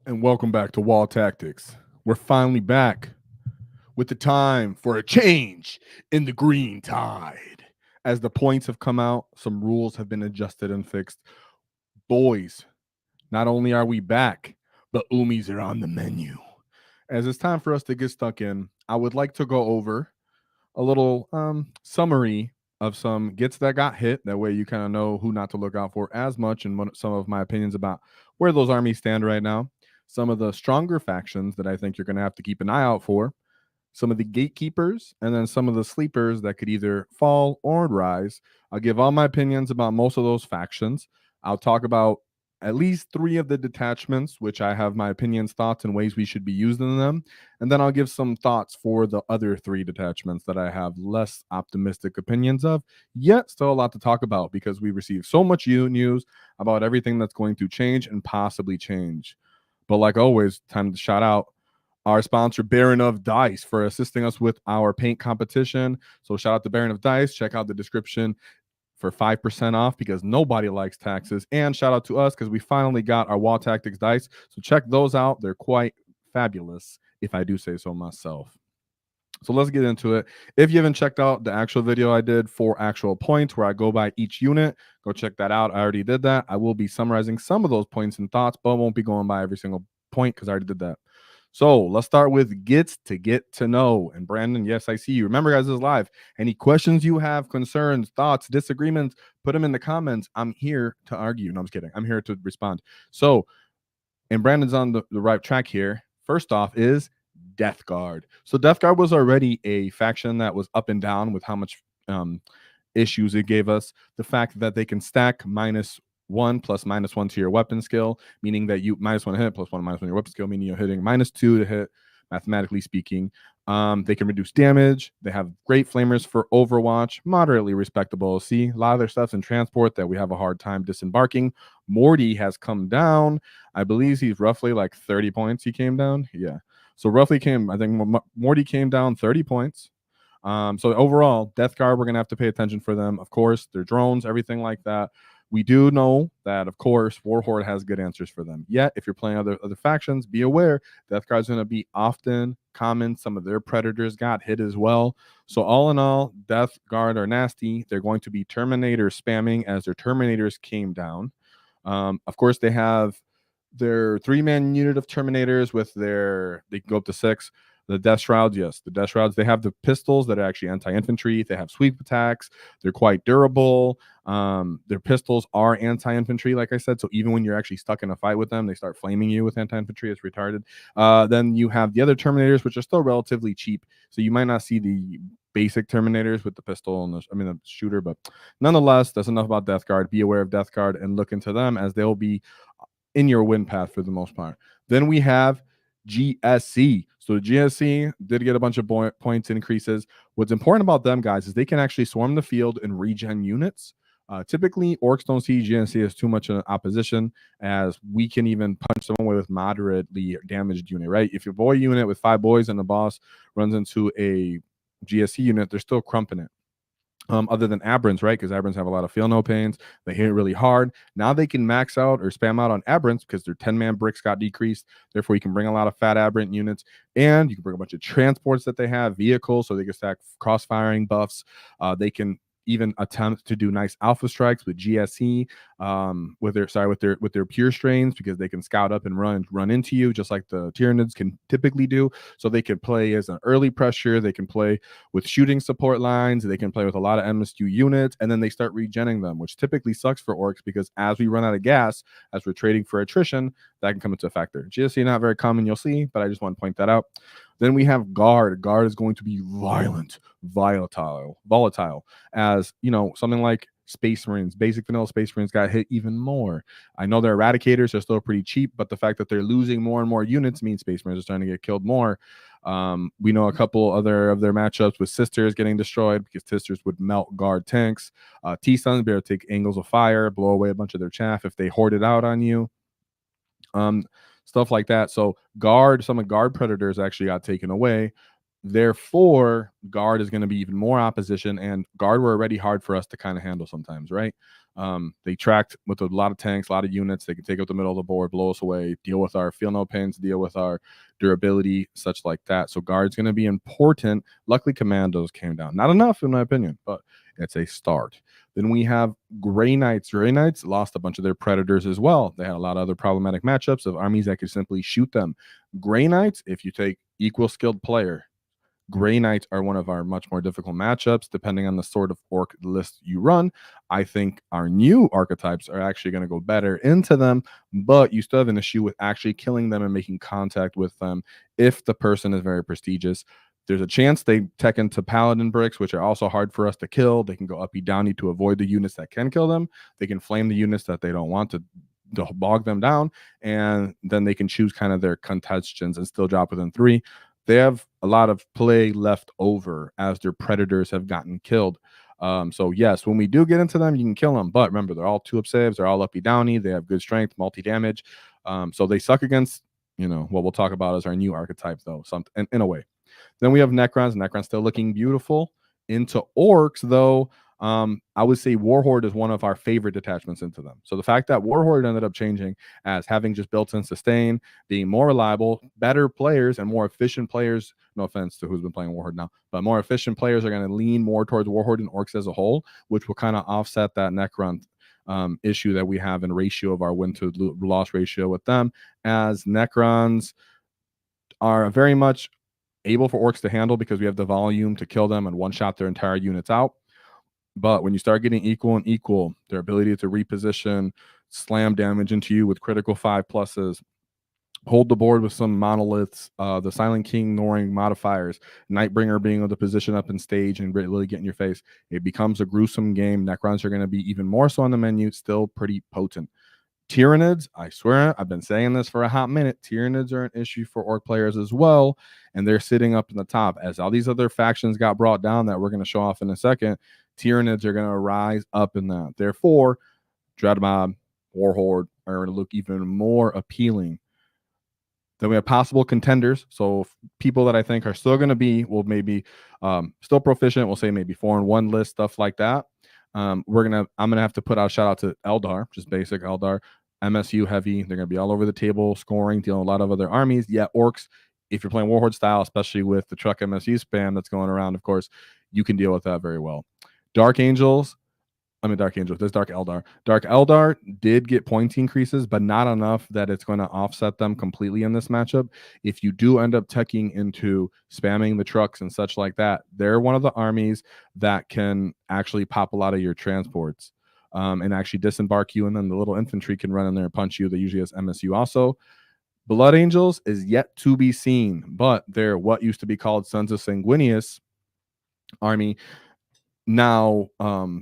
And welcome back to Wall Tactics. We're finally back with the time for a change in the green tide. As the points have come out, some rules have been adjusted and fixed. Boys, not only are we back, but Umis are on the menu. As it's time for us to get stuck in, I would like to go over a little summary of some gets that got hit. That way you kind of know who not to look out for as much, and some of my opinions about where those armies stand right now. Some of the stronger factions that I think you're going to have to keep an eye out for, some of the gatekeepers, and then some of the sleepers that could either fall or rise. I'll give all my opinions about most of those factions. I'll talk about at least 3 of the detachments, which I have my opinions, thoughts, and ways we should be using them. And then I'll give some thoughts for the other 3 detachments that I have less optimistic opinions of, yet still a lot to talk about because we received so much news about everything that's going to change and possibly change. But like always, time to shout out our sponsor, Baron of Dice, for assisting us with our paint competition. So shout out to Baron of Dice. Check out the description for 5% off because nobody likes taxes. And shout out to us because we finally got our Wall Tactics dice. So check those out. They're quite fabulous, if I do say so myself. So let's get into it. If you haven't checked out the actual video I did for actual points where I go by each unit, go check that out. I already did that. I will be summarizing some of those points and thoughts, but I won't be going by every single point because I already did that. So let's start with gets to get to know. And Brandon, yes, I see you. Remember, guys, this is live. Any questions you have, concerns, thoughts, disagreements, put them in the comments. I'm here to argue. No, I'm just kidding. I'm here to respond. So, and Brandon's on the right track here. First off is Death Guard. So Death Guard was already a faction that was up and down with how much issues it gave us. The fact that they can stack -1 plus -1 to your weapon skill, meaning that you -1 to hit plus 1 -1 to your weapon skill, meaning you're hitting -2 to hit, mathematically speaking. They can reduce damage. They have great flamers for Overwatch, moderately respectable. See, a lot of their stuff's in transport that we have a hard time disembarking. Morty has come down. I believe he's roughly like 30 points. He came down. Yeah. So roughly I think Morty came down 30 points. So overall, Death Guard, we're going to have to pay attention for them. Of course, their drones, everything like that. We do know that, of course, Warhord has good answers for them. Yet, if you're playing other factions, be aware Death Guard's going to be often common. Some of their predators got hit as well. So all in all, Death Guard are nasty. They're going to be Terminator spamming as their Terminators came down. Of course, they have their 3-man unit of Terminators with they can go up to 6. The Death Shrouds, yes. The Death Shrouds, they have the pistols that are actually anti-infantry. They have sweep attacks. They're quite durable. Their pistols are anti-infantry, like I said. So even when you're actually stuck in a fight with them, they start flaming you with anti-infantry. It's retarded. Then you have the other Terminators, which are still relatively cheap. So you might not see the basic Terminators with the pistol and the shooter. But nonetheless, that's enough about Death Guard. Be aware of Death Guard and look into them as they'll be in your win path for the most part. Then we have GSC. So GSC did get a bunch of points increases. What's important about them, guys, is they can actually swarm the field and regen units. Typically, Orks don't see GSC as too much an opposition, as we can even punch someone with moderately damaged unit, right? If your boy unit with 5 boys and the boss runs into a GSC unit, they're still crumping it. Other than Aberrants, right? Because Aberrants have a lot of feel no pains. They hit it really hard. Now they can max out or spam out on Aberrants because their 10-man bricks got decreased. Therefore, you can bring a lot of fat Aberrant units, and you can bring a bunch of transports that they have, vehicles, so they can stack cross-firing buffs. They can even attempt to do nice alpha strikes with GSC, with their pure strains, because they can scout up and run into you just like the Tyranids can typically do. So they can play as an early pressure. They can play with shooting support lines. They can play with a lot of MSU units, and then they start regenning them, which typically sucks for Orks because as we run out of gas, as we're trading for attrition, that can come into a factor. GSC not very common, you'll see, but I just want to point that out. Then we have Guard. Guard is going to be violent, volatile. As you know, something like Space Marines, basic vanilla Space Marines got hit even more. I know their Eradicators are still pretty cheap, but the fact that they're losing more and more units means Space Marines are starting to get killed more. We know a couple other of their matchups with Sisters getting destroyed because Sisters would melt Guard tanks. T-Suns be able to take angles of fire, blow away a bunch of their chaff if they hoard it out on you. Stuff like that. So some of Guard predators actually got taken away. Therefore, Guard is going to be even more opposition, and Guard were already hard for us to kind of handle sometimes, right? They tracked with a lot of tanks, a lot of units. They can take out the middle of the board, blow us away, deal with our feel no pains, deal with our durability, such like that. So guard's going to be important. Luckily, commandos came down. Not enough, in my opinion, but it's a start. Then we have Grey Knights. Grey Knights lost a bunch of their predators as well. They had a lot of other problematic matchups of armies that could simply shoot them. Grey Knights, if you take equal skilled player, Grey Knights are one of our much more difficult matchups, depending on the sort of orc list you run. I think our new archetypes are actually going to go better into them, but you still have an issue with actually killing them and making contact with them if the person is very prestigious. There's a chance they tech into Paladin bricks, which are also hard for us to kill. They can go uppy downy to avoid the units that can kill them. They can flame the units that they don't want to bog them down, and then they can choose kind of their contestations and still drop within 3. They have a lot of play left over as their predators have gotten killed. So yes, when we do get into them, you can kill them. But remember, they're all 2-up saves. They're all uppy downy. They have good strength, multi-damage. So they suck against, what we'll talk about as our new archetype, though, in a way. Then we have Necrons. Necrons still looking beautiful. Into Orks, though, I would say Warhord is one of our favorite detachments into them. So the fact that Warhord ended up changing as having just built-in sustain, being more reliable, better players, and more efficient players, no offense to who's been playing Warhord now, but more efficient players are going to lean more towards Warhord and Orks as a whole, which will kind of offset that Necron issue that we have in ratio of our win to loss ratio with them, as Necrons are very much able for Orks to handle because we have the volume to kill them and one-shot their entire units out. But when you start getting equal and equal, their ability to reposition, slam damage into you with critical 5+s, hold the board with some monoliths, the Silent King ignoring modifiers, Nightbringer being able to position up in stage and really get in your face, it becomes a gruesome game. Necrons are going to be even more so on the menu, still pretty potent. Tyranids, I swear, I've been saying this for a hot minute. Tyranids are an issue for Orc players as well, and they're sitting up in the top. As all these other factions got brought down that we're going to show off in a second, Tyranids are going to rise up in that. Therefore, Dreadmob, Warhord are going to look even more appealing. Then we have possible contenders. So people that I think are still going to be, well, maybe still proficient. We'll say maybe 4-in-1 list, stuff like that. I'm gonna have to put out a shout out to Eldar, just basic Eldar, MSU heavy. They're gonna be all over the table, scoring, dealing with a lot of other armies. Yeah, Orks, if you're playing Warhord style, especially with the truck MSU spam that's going around, of course, you can deal with that very well. Dark Angels, there's Dark Eldar. Dark Eldar did get point increases, but not enough that it's going to offset them completely in this matchup. If you do end up teching into spamming the trucks and such like that, they're one of the armies that can actually pop a lot of your transports and actually disembark you, and then the little infantry can run in there and punch you. They usually has MSU also. Blood Angels is yet to be seen, but they're what used to be called Sons of Sanguinius army. Now,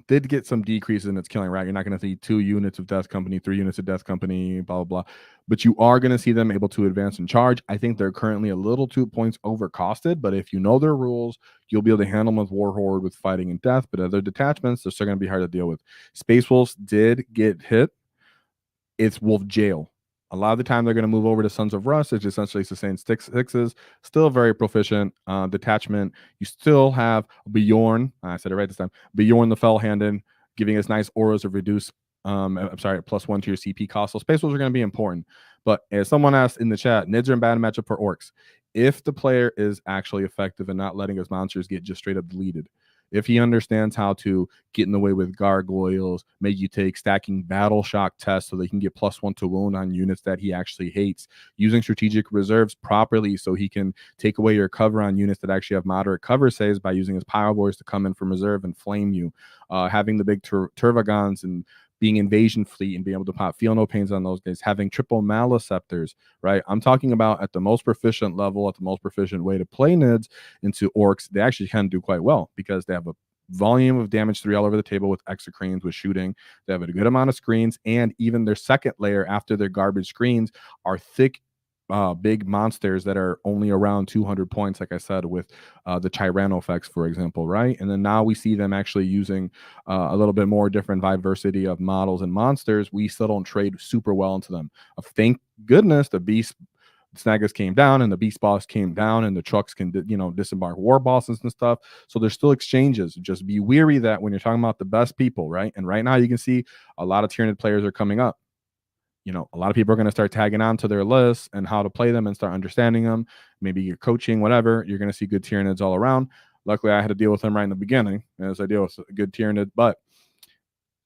did get some decreases in its killing, right? You're not going to see 2 units of Death Company, 3 units of Death Company, blah, blah, blah. But you are going to see them able to advance and charge. I think they're currently a little 2 points overcosted, but if you know their rules, you'll be able to handle them with Warhord, with fighting and death. But other detachments, they're still going to be hard to deal with. Space Wolves did get hit. It's Wolf Jail. A lot of the time, they're going to move over to Sons of Rust, which essentially sustains 6s. Still very proficient detachment. You still have Bjorn. I said it right this time. Bjorn the Fell-Handed, giving us nice auras of reduce. +1 to your CP cost. So Space Wolves are going to be important. But as someone asked in the chat, Nids are in bad matchup for Orks. If the player is actually effective and not letting his monsters get just straight up deleted, if he understands how to get in the way with gargoyles, make you take stacking battle shock tests so they can get +1 to wound on units that he actually hates, using strategic reserves properly so he can take away your cover on units that actually have moderate cover saves by using his Pyro Boys to come in from reserve and flame you, having the big Turvagons and being invasion fleet and being able to pop feel no pains on those guys, having triple Maleceptors, right? I'm talking about at the most proficient level, at the most proficient way to play Nids into Orks. They actually can do quite well because they have a volume of damage 3 all over the table with exocrines, with shooting. They have a good amount of screens, and even their second layer after their garbage screens are thick, big monsters that are only around 200 points, like I said, with the Tyranno effects, for example, right? And then now we see them actually using a little bit more different diversity of models and monsters. We still don't trade super well into them. Thank goodness the Beast Snagas came down and the beast boss came down and the trucks can, disembark war bosses and stuff. So there's still exchanges. Just be weary that when you're talking about the best people, right? And right now you can see a lot of Tyranid players are coming up. A lot of people are going to start tagging on to their lists and how to play them and start understanding them. Maybe you're coaching, whatever. You're going to see good Tyranids all around. Luckily, I had to deal with them right in the beginning as I deal with a good Tyranid, but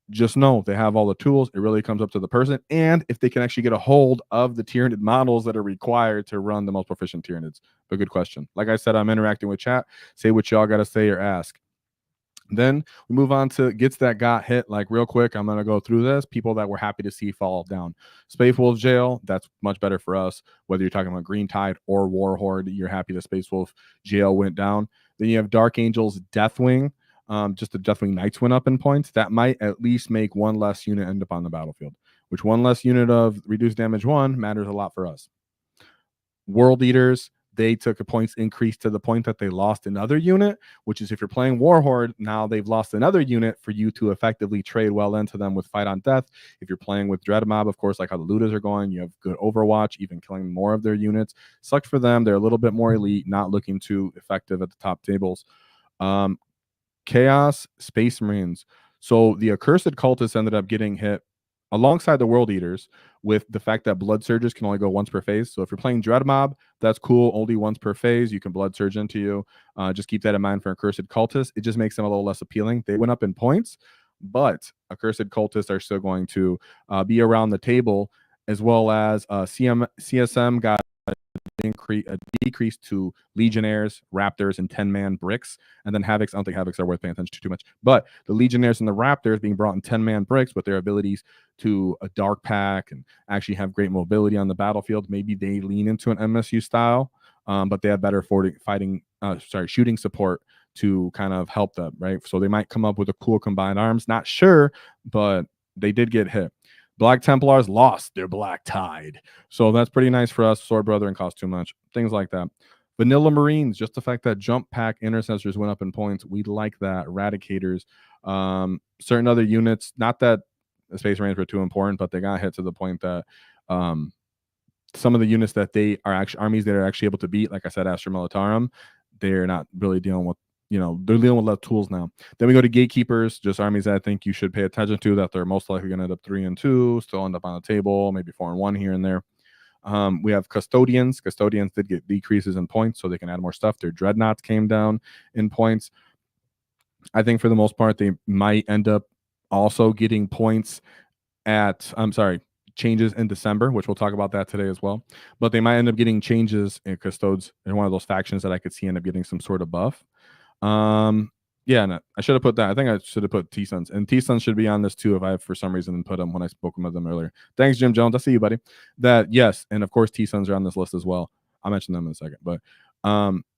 just know they have all the tools. It really comes up to the person and if they can actually get a hold of the Tyranid models that are required to run the most proficient Tyranids. But good question. Like I said, I'm interacting with chat. Say what y'all got to say or ask. Then we move on to gets that got hit. Like real quick, I'm going to go through this. People that we're happy to see fall down. Space Wolf Jail, that's much better for us. Whether you're talking about Green Tide or Warhord, you're happy the Space Wolf Jail went down. Then you have Dark Angel's Deathwing. Just the Deathwing Knights went up in points. That might at least make one less unit end up on the battlefield, which one less unit of reduced damage 1 matters a lot for us. World Eaters, they took a points increase to the point that they lost another unit, which is if you're playing Warhord, now they've lost another unit for you to effectively trade well into them with Fight on Death. If you're playing with Dread Mob, of course, like how the Ludas are going, you have good Overwatch, even killing more of their units. Sucks for them. They're a little bit more elite, not looking too effective at the top tables. Chaos Space Marines. So the Accursed Cultists ended up getting hit alongside the World Eaters with the fact that Blood Surges can only go once per phase. So if you're playing Dread Mob, that's cool. Only once per phase. You can Blood Surge into you. Just keep that in mind for Accursed Cultists. It just makes them a little less appealing. They went up in points, but Accursed Cultists are still going to be around the table, as well as CSM got a decrease to Legionnaires, Raptors, and 10-man bricks. And then Havocs, I don't think Havocs are worth paying attention to too much. But the Legionnaires and the Raptors being brought in 10-man bricks with their abilities to a dark pack and actually have great mobility on the battlefield. Maybe they lean into an MSU style, but they have better shooting support to kind of help them, right? So they might come up with a cool combined arms. Not sure, but they did get hit. Black Templars lost their Black Tide. So that's pretty nice for us. Sword Brother and cost too much. Things like that. Vanilla Marines, just the fact that Jump Pack Intercessors went up in points. We like that. Eradicators. Certain other units, not that the Space Marines were too important, but they got hit to the point that some of the units that they are actually armies that are actually able to beat, like I said, Astra Militarum, they're not really dealing with, they're dealing with less tools now. Then we go to Gatekeepers, just armies that I think you should pay attention to, that they're most likely going to end up 3-2, still end up on the table, maybe 4-1 here and there. We have Custodians. Custodians did get decreases in points, so they can add more stuff. Their Dreadnoughts came down in points. I think for the most part, they might end up also getting points changes in December, which we'll talk about that today as well. But they might end up getting changes in Custodes. They're one of those factions that I could see end up getting some sort of buff. No, I should have put that. I think I should have put T-Suns. And T-Suns should be on this too if I, for some reason, put them when I spoke of them earlier. Thanks, Jim Jones. I see you, buddy. That, yes, and of course, T-Suns are on this list as well. I'll mention them in a second. But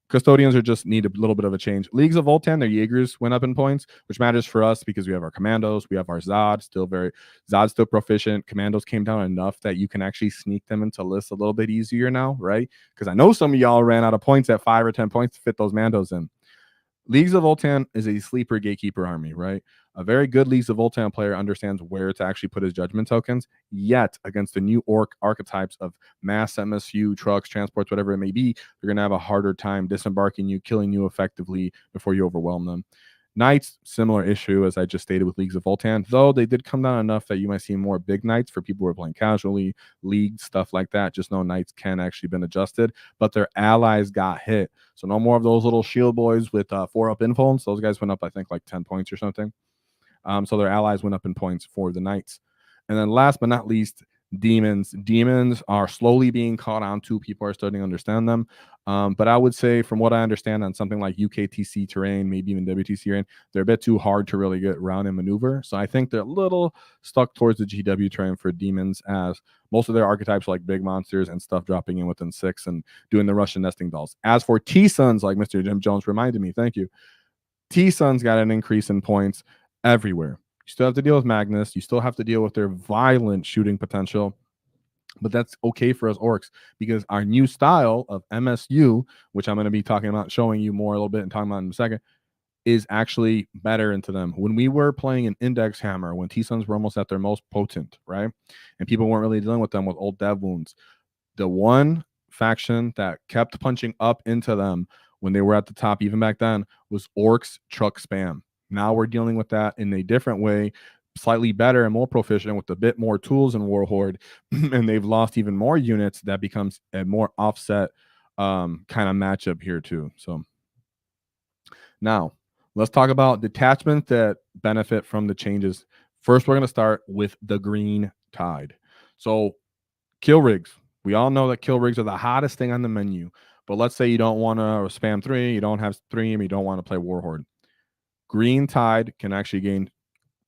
Custodians are just need a little bit of a change. Leagues of Voltan, their Jaegers went up in points, which matters for us because we have our Commandos, we have our Zod's still proficient. Commandos came down enough that you can actually sneak them into lists a little bit easier now, right? Because I know some of y'all ran out of points at 5 or 10 points to fit those Mandos in. Leagues of Voltan is a sleeper gatekeeper army, right? A very good Leagues of Voltan player understands where to actually put his judgment tokens, yet against the new Ork archetypes of mass MSU, trucks, transports, whatever it may be, they're going to have a harder time disembarking you, killing you effectively before you overwhelm them. Knights, similar issue as I just stated with Leagues of Voltan, though they did come down enough that you might see more big Knights for people who are playing casually, league, stuff like that. Just know Knights can actually been adjusted, but their allies got hit. So no more of those little shield boys with 4-up influence. Those guys went up, I think, like 10 points or something. So their allies went up in points for the Knights. And then last but not least, Demons. Demons are slowly being caught on to. People are starting to understand them. But I would say, from what I understand on something like UKTC terrain, maybe even WTC terrain, they're a bit too hard to really get around and maneuver. So I think they're a little stuck towards the GW terrain for Demons, as most of their archetypes are like big monsters and stuff dropping in within 6 and doing the Russian nesting dolls. As for T-Suns, like Mr. Jim Jones reminded me, thank you. T-Suns got an increase in points everywhere. You still have to deal with Magnus. You still have to deal with their violent shooting potential. But that's okay for us Orks, because our new style of MSU, which I'm going to be talking about, showing you more a little bit and talking about in a second, is actually better into them. When we were playing an Index Hammer, when T-Suns were almost at their most potent, right? And people weren't really dealing with them with old dev wounds. The one faction that kept punching up into them when they were at the top, even back then, was Orks truck spam. Now we're dealing with that in a different way, slightly better and more proficient with a bit more tools in Warhord, and they've lost even more units. That becomes a more offset kind of matchup here too. So now let's talk about detachments that benefit from the changes. First, we're going to start with the Green Tide. So kill rigs. We all know that kill rigs are the hottest thing on the menu. But let's say you don't want to spam 3, you don't have stream, you don't want to play Warhord. Green Tide can actually gain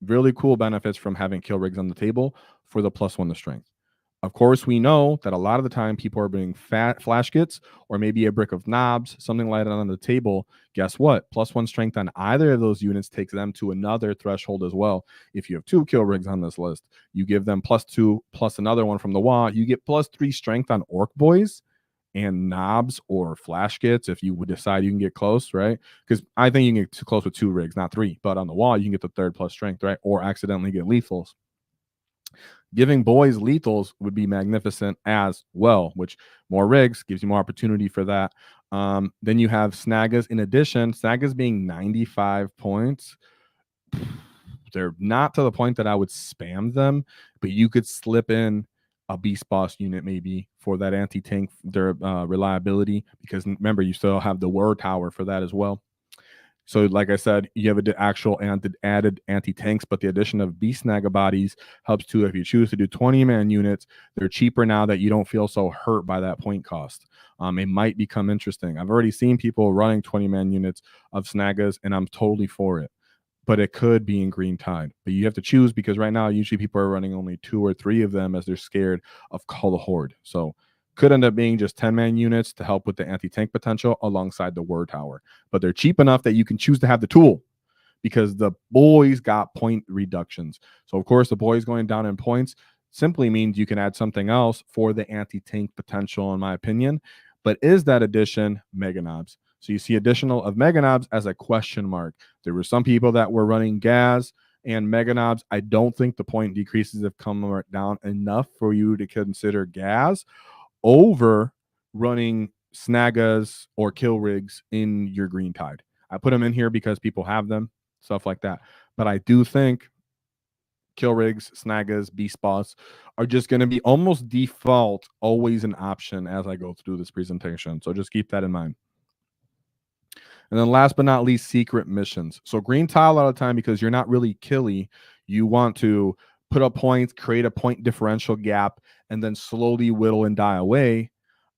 really cool benefits from having kill rigs on the table for the +1 to strength. Of course, we know that a lot of the time people are bringing flash kits or maybe a brick of knobs, something like that on the table. Guess what? +1 strength on either of those units takes them to another threshold as well. If you have 2 kill rigs on this list, you give them +2 plus another one from the WAAAGH, you get +3 strength on Ork boys and knobs or flash kits if you would decide you can get close, right? Because I think you can get too close with 2 rigs, not 3. But on the WAAAGH, you can get the 3rd plus strength, right? Or accidentally get lethals. Giving boys lethals would be magnificent as well, which more rigs gives you more opportunity for that. Then you have Snaggas. In addition, Snaggas being 95 points, they're not to the point that I would spam them, but you could slip in a beast boss unit maybe for that anti-tank reliability, because remember, you still have the word tower for that as well. So like I said, you have an actual added anti-tanks, but the addition of beast snagga bodies helps too. If you choose to do 20-man units, they're cheaper now that you don't feel so hurt by that point cost. It might become interesting. I've already seen people running 20-man units of snaggas, and I'm totally for it. But it could be in Green Tide. But you have to choose, because right now usually people are running only 2 or 3 of them as they're scared of Call the Horde. So could end up being just 10-man units to help with the anti-tank potential alongside the word tower. But they're cheap enough that you can choose to have the tool, because the boys got point reductions. So of course the boys going down in points simply means you can add something else for the anti-tank potential, in my opinion. But is that addition Mega Knobs? So you see additional of Mega Knobs as a question mark. There were some people that were running Gaz and Mega Knobs. I don't think the point decreases have come down enough for you to consider Gaz over running snaggas or kill rigs in your Green Tide. I put them in here because people have them, stuff like that. But I do think kill rigs, snaggas, beast boss are just going to be almost default, always an option as I go through this presentation. So just keep that in mind. And then last but not least, secret missions. So Green Tile, a lot of the time, because you're not really killy, you want to put up points, create a point differential gap, and then slowly whittle and die away.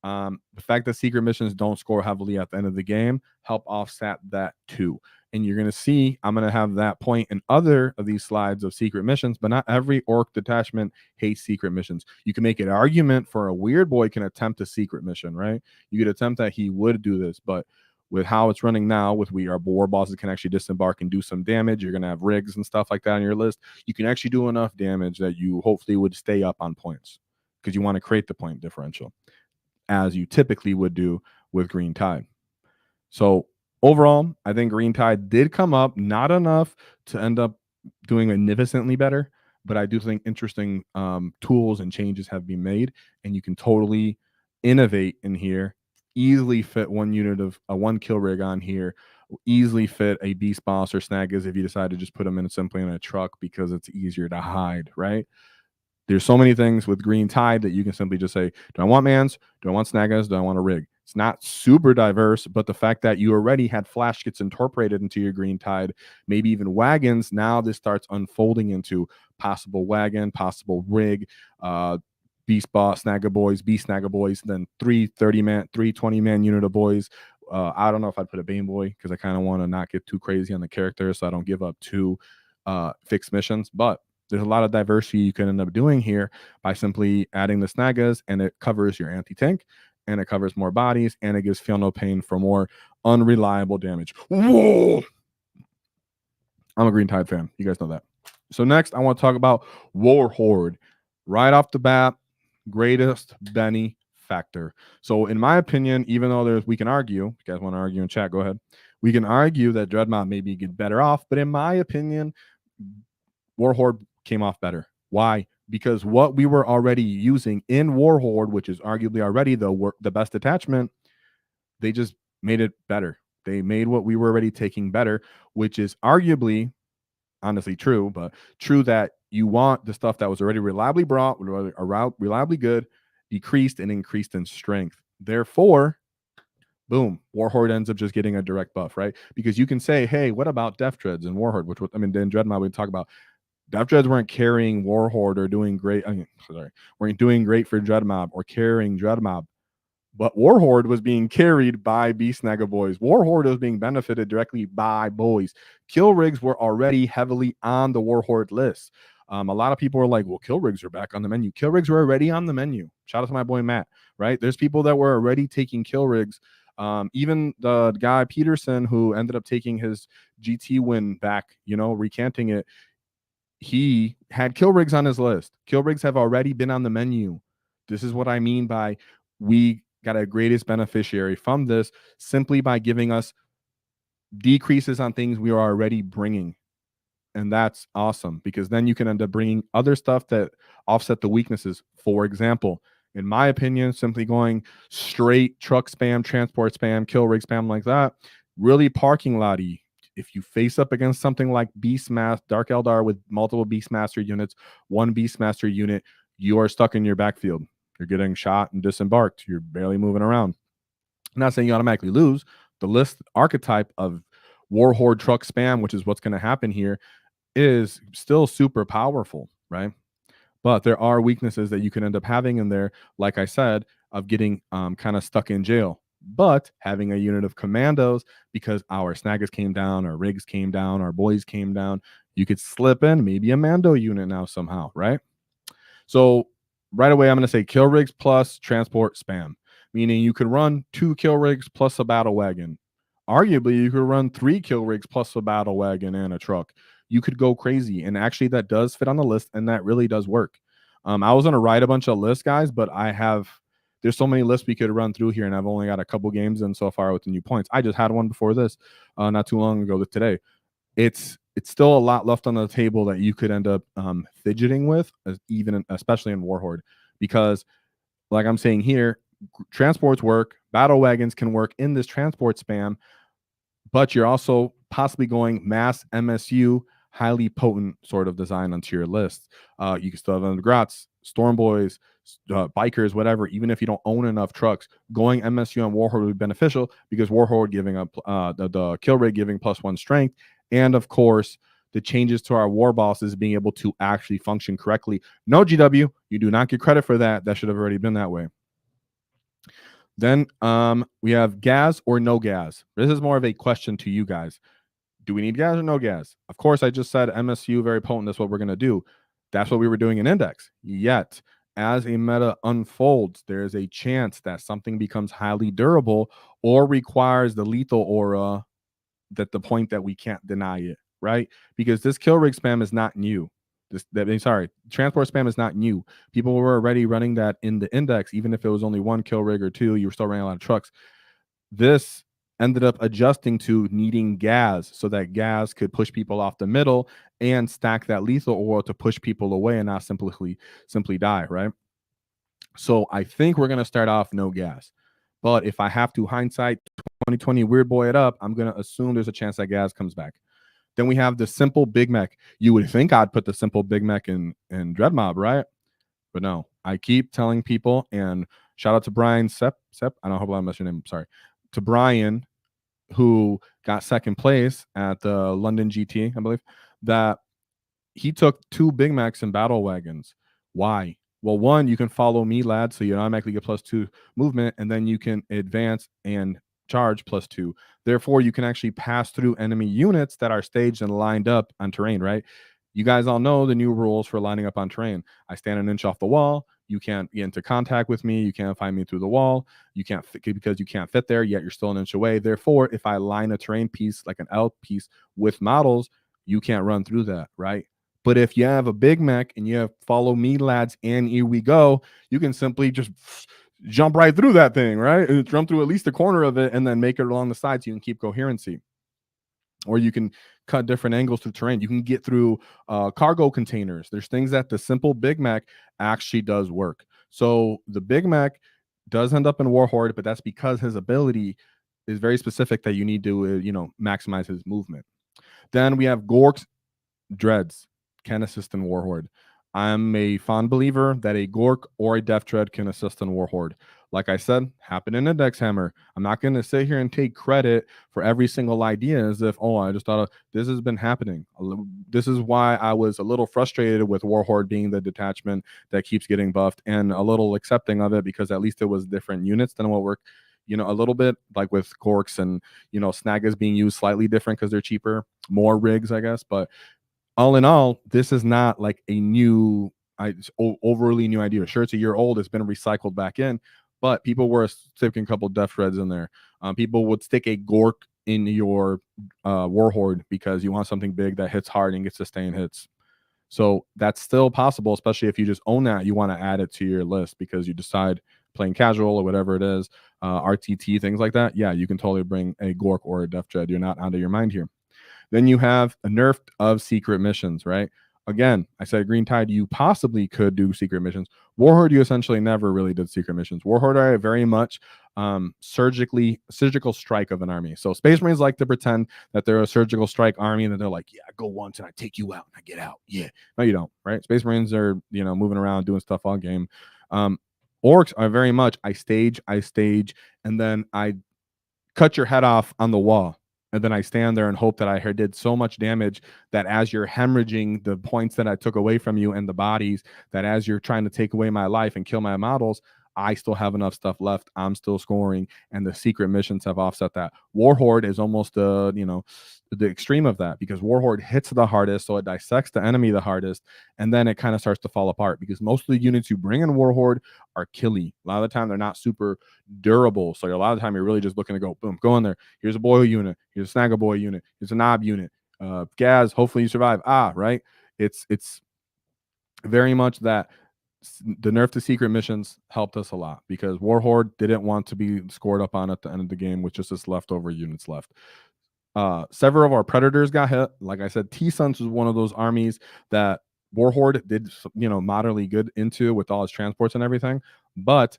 The fact that secret missions don't score heavily at the end of the game help offset that too. And you're going to see, I'm going to have that point in other of these slides of secret missions, but not every Ork detachment hates secret missions. You can make an argument for a weird boy can attempt a secret mission, right? You could attempt that he would do this, but with how it's running now, with our war bosses can actually disembark and do some damage, you're going to have rigs and stuff like that on your list. You can actually do enough damage that you hopefully would stay up on points, because you want to create the point differential as you typically would do with Green Tide. So overall, I think Green Tide did come up, not enough to end up doing magnificently better, but I do think interesting tools and changes have been made, and you can totally innovate in here. Easily fit one unit of a 1 kill rig on here, easily fit a beast boss or snaggas if you decide to just put them in simply in a truck because it's easier to hide, right? There's so many things with Green Tide that you can simply just say, do I want mans? Do I want snaggas? Do I want a rig? It's not super diverse, but the fact that you already had flash kits incorporated into your Green Tide, maybe even wagons, now this starts unfolding into possible wagon, possible rig, beast boss, snagga boys, beast snagga boys, then 3 30-man, 3 20-man unit of boys. I don't know if I'd put a Bane boy, because I kind of want to not get too crazy on the character, so I don't give up 2 fixed missions. But there's a lot of diversity you can end up doing here by simply adding the snaggas, and it covers your anti-tank, and it covers more bodies, and it gives Feel No Pain for more unreliable damage. Whoa! I'm a Green Tide fan. You guys know that. So next, I want to talk about Warhord. Right off the bat, greatest Benny factor. So in my opinion, even though we can argue, if you guys want to argue in chat, go ahead. We can argue that Dreadmount maybe get better off, but in my opinion, Warhord came off better. Why? because what we were already using in Warhord, which is arguably already the best attachment, they just made it better. They made what we were already taking better, which is arguably, honestly true, but true that you want the stuff that was already reliably brought, reliably good, decreased and increased in strength. Therefore, boom, Warhord ends up just getting a direct buff, right? Because you can say, hey, what about Death Dreads and Warhord? Which, I mean, in Dreadmod we talk about Death Dreads weren't carrying Warhord or doing great. Weren't doing great for Dreadmob or carrying Dreadmob. But Warhord was being carried by Beast Snagga boys. Warhord was being benefited directly by boys. Kill rigs were already heavily on the Warhord list. A lot of people were like, well, kill rigs are back on the menu. Kill rigs were already on the menu. Shout out to my boy Matt, right? There's people that were already taking kill rigs. Even the guy Peterson, who ended up taking his GT win back, recanting it, he had kill rigs on his list. Kill rigs have already been on the menu. This is what I mean by we got a greatest beneficiary from this simply by giving us decreases on things we are already bringing. And that's awesome because then you can end up bringing other stuff that offset the weaknesses. For example, in my opinion, simply going straight truck spam, transport spam, kill rig spam like that, really parking lotty. If you face up against something like Beastmaster, Dark Eldar with multiple Beastmaster units, one Beastmaster unit, you are stuck in your backfield. You're getting shot and disembarked. You're barely moving around. I'm not saying you automatically lose. The list archetype of Warhord truck spam, which is what's going to happen here, is still super powerful, right? But there are weaknesses that you can end up having in there, like I said, of getting kind of stuck in jail. But having a unit of commandos, because our snaggers came down, our rigs came down, our boys came down, you could slip in maybe a Mando unit now somehow, right? So right away, I'm going to say kill rigs plus transport spam, meaning you could run 2 kill rigs plus a battle wagon. Arguably, you could run 3 kill rigs plus a battle wagon and a truck. You could go crazy. And actually, that does fit on the list, and that really does work. I was going to write a bunch of lists, guys, but there's so many lists we could run through here, and I've only got a couple games in so far with the new points. I just had one before this, not too long ago today. It's still a lot left on the table that you could end up fidgeting with, especially in Warhord, because like I'm saying here, transports work, battle wagons can work in this transport spam, but you're also possibly going mass MSU, highly potent sort of design onto your list. You can still have Grats, Storm Boys, bikers, whatever. Even if you don't own enough trucks, going MSU on Warhord would be beneficial because Warhord giving up the kill rig giving +1 strength, and of course the changes to our war bosses being able to actually function correctly. No, GW, you do not get credit for that. That should have already been that way. Then we have gas or no gas. This is more of a question to you guys. Do we need gas or no gas? Of course, I just said MSU, very potent. That's what we're going to do. That's what we were doing in Index. Yet, as a meta unfolds, there is a chance that something becomes highly durable or requires the lethal aura at the point that we can't deny it, right? Because this kill rig spam is not new. Transport spam is not new. People were already running that in the Index, even if it was only 1 kill rig or 2, you were still running a lot of trucks. This ended up adjusting to needing gas so that gas could push people off the middle and stack that lethal aura to push people away and not simply die, right? So I think we're going to start off no gas. But if I have to hindsight 2020 weird boy it up, I'm going to assume there's a chance that gas comes back. Then we have the simple Big Mech. You would think I'd put the simple Big Mech in Dreadmob, right? But no, I keep telling people, and shout out to Brian Sepp. I don't know how I messed your name. Sorry. To Brian, who got second place at the London GT, I believe, that he took 2 Big Macs and battle wagons. Why? Well, 1, you can follow me, lad, so you automatically get +2 movement, and then you can advance and charge +2. Therefore, you can actually pass through enemy units that are staged and lined up on terrain, right? You guys all know the new rules for lining up on terrain. I stand an inch off the wall. You can't get into contact with me. You can't find me through the wall. You can't fit because you can't fit there, yet you're still an inch away. Therefore, if I line a terrain piece like an L piece with models, you can't run through that, right? But if you have a Big Mech and you have follow me, lads, and here we go, you can simply just jump right through that thing, right? And jump through at least the corner of it and then make it along the side so you can keep coherency. or you can cut different angles through terrain. You can get through cargo containers. There's things that the simple Big Mech actually does work. So the Big Mech does end up in Warhord, but that's because his ability is very specific that you need to, maximize his movement. Then we have Gork's Dreads can assist in Warhord. I'm a fond believer that a Gork or a Death Dread can assist in Warhord. Like I said, happened in Index Hammer. I'm not going to sit here and take credit for every single idea as if, I just thought this has been happening. This is why I was a little frustrated with Warhord being the detachment that keeps getting buffed, and a little accepting of it because at least it was different units than what work. A little bit like with Gorks and, Snag is being used slightly different because they're cheaper, more rigs, I guess. But all in all, this is not like a new, overly new idea. Sure, it's a year old. It's been recycled back in, but people were sticking a couple Death Threads in there. People would stick a Gork in your Warhord because you want something big that hits hard and gets sustained hits. So that's still possible, especially if you just own that. You want to add it to your list because you decide playing casual or whatever it is, RTT, things like that. Yeah, you can totally bring a Gork or a Death Dread. You're not out of your mind here. Then you have a nerf of secret missions, right? Again, I said Green Tide, you possibly could do secret missions. Warhord, you essentially never really did secret missions. Warhord are very much surgical strike of an army. So Space Marines like to pretend that they're a surgical strike army and that they're like, yeah, I go once and I take you out and I get out. Yeah. No, you don't, right? Space Marines are, moving around doing stuff all game. Orks are very much, I stage, and then I cut your head off on the wall. And then I stand there and hope that I did so much damage that as you're hemorrhaging the points that I took away from you and the bodies, that as you're trying to take away my life and kill my models, I still have enough stuff left. I'm still scoring, and the secret missions have offset that. Warhord is almost the extreme of that because Warhord hits the hardest, so it dissects the enemy the hardest, and then it kind of starts to fall apart because most of the units you bring in Warhord are killy. A lot of the time they're not super durable, so a lot of the time you're really just looking to go boom, go in there. Here's a boil unit. Here's a snag a boy unit. Here's a knob unit. Gaz, hopefully you survive. Right. It's very much that the nerf to secret missions helped us a lot because Warhord didn't want to be scored up on at the end of the game with just this leftover units left. Several of our predators got hit. Like I said, T-Suns was one of those armies that Warhord did, moderately good into with all his transports and everything, but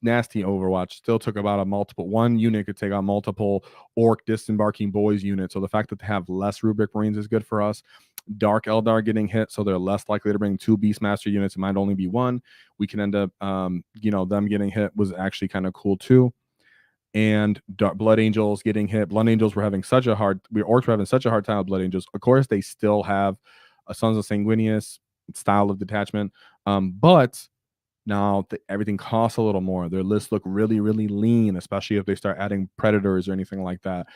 nasty Overwatch still took about one unit could take out multiple Ork disembarking boys units. So the fact that they have less Rubric Marines is good for us. Dark Eldar getting hit, so they're less likely to bring 2 Beastmaster units. It might only be 1. We can end up, them getting hit was actually kind of cool too. And Blood Angels getting hit. Blood Angels were having such a hard. Orcs were having such a hard time with Blood Angels. Of course, they still have a Sons of Sanguinius style of detachment, but now everything costs a little more. Their lists look really, really lean, especially if they start adding predators or anything like that.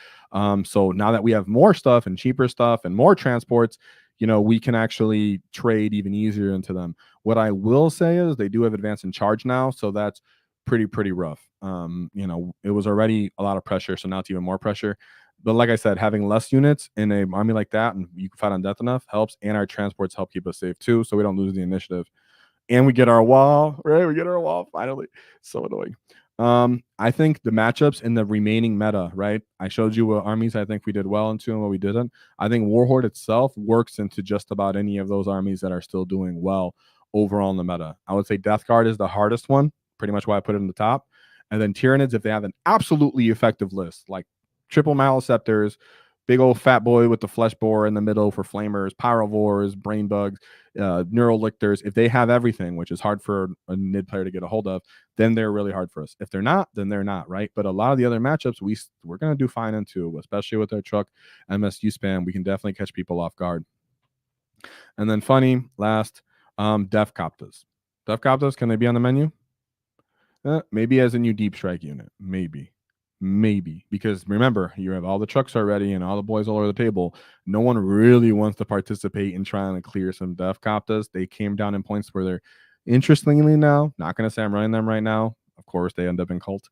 So now that we have more stuff and cheaper stuff and more transports, we can actually trade even easier into them. What I will say is they do have advance and charge now, so that's pretty rough. It was already a lot of pressure, so now it's even more pressure. But like I said, having less units in an army like that and you can fight on death enough helps, and our transports help keep us safe too, so we don't lose the initiative. And we get our wall, right? We get our wall finally. So annoying. I think the matchups in the remaining meta, right? I showed you what armies I think we did well into and what we didn't. I think Warhord itself works into just about any of those armies that are still doing well overall in the meta. I would say Death Guard is the hardest one, pretty much why I put it in the top. And then Tyranids, if they have an absolutely effective list, like triple Maleceptors, big old fat boy with the flesh bore in the middle for flamers, pyrovores, brain bugs, neural lictors. If they have everything, which is hard for a mid player to get a hold of, then they're really hard for us. If they're not, then they're not, right? But a lot of the other matchups we're going to do fine into, especially with our truck MSU spam. We can definitely catch people off guard. And then funny last, Def Coptas. Def Coptas, can they be on the menu? Maybe as a new deep strike unit, maybe, because remember, you have all the trucks already and all the boys all over the table. No one really wants to participate in trying to clear some Def Coptas. They came down in points where they're, interestingly now, not going to say I'm running them right now. Of course, they end up in cult.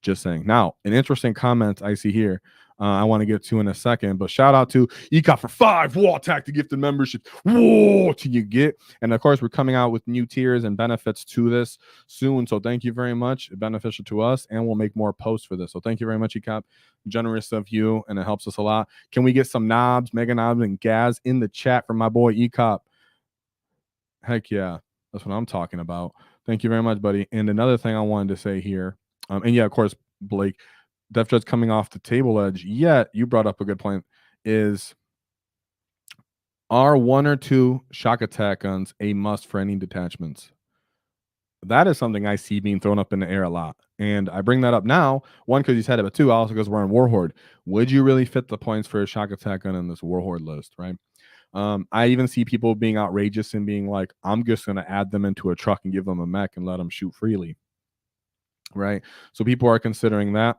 Just saying. Now, an interesting comment I see here. I want to get to in a second, but shout out to ECOP for 5 WAAAGH to gifted membership. Whoa, to you get. And of course, we're coming out with new tiers and benefits to this soon. So thank you very much. It's beneficial to us, and we'll make more posts for this. So thank you very much, ECOP. Generous of you, and it helps us a lot. Can we get some knobs, mega knobs, and Gaz in the chat for my boy ECOP? Heck yeah. That's what I'm talking about. Thank you very much, buddy. And another thing I wanted to say here, and yeah, of course, Blake, Def Judge coming off the table edge, yet you brought up a good point, is are 1 or 2 shock attack guns a must for any detachments? That is something I see being thrown up in the air a lot. And I bring that up now, 1, because you said it, but 2, also because we're on Warhord. Would you really fit the points for a shock attack gun in this Warhord list, right? I even see people being outrageous and being like, I'm just going to add them into a truck and give them a mech and let them shoot freely, right? So people are considering that.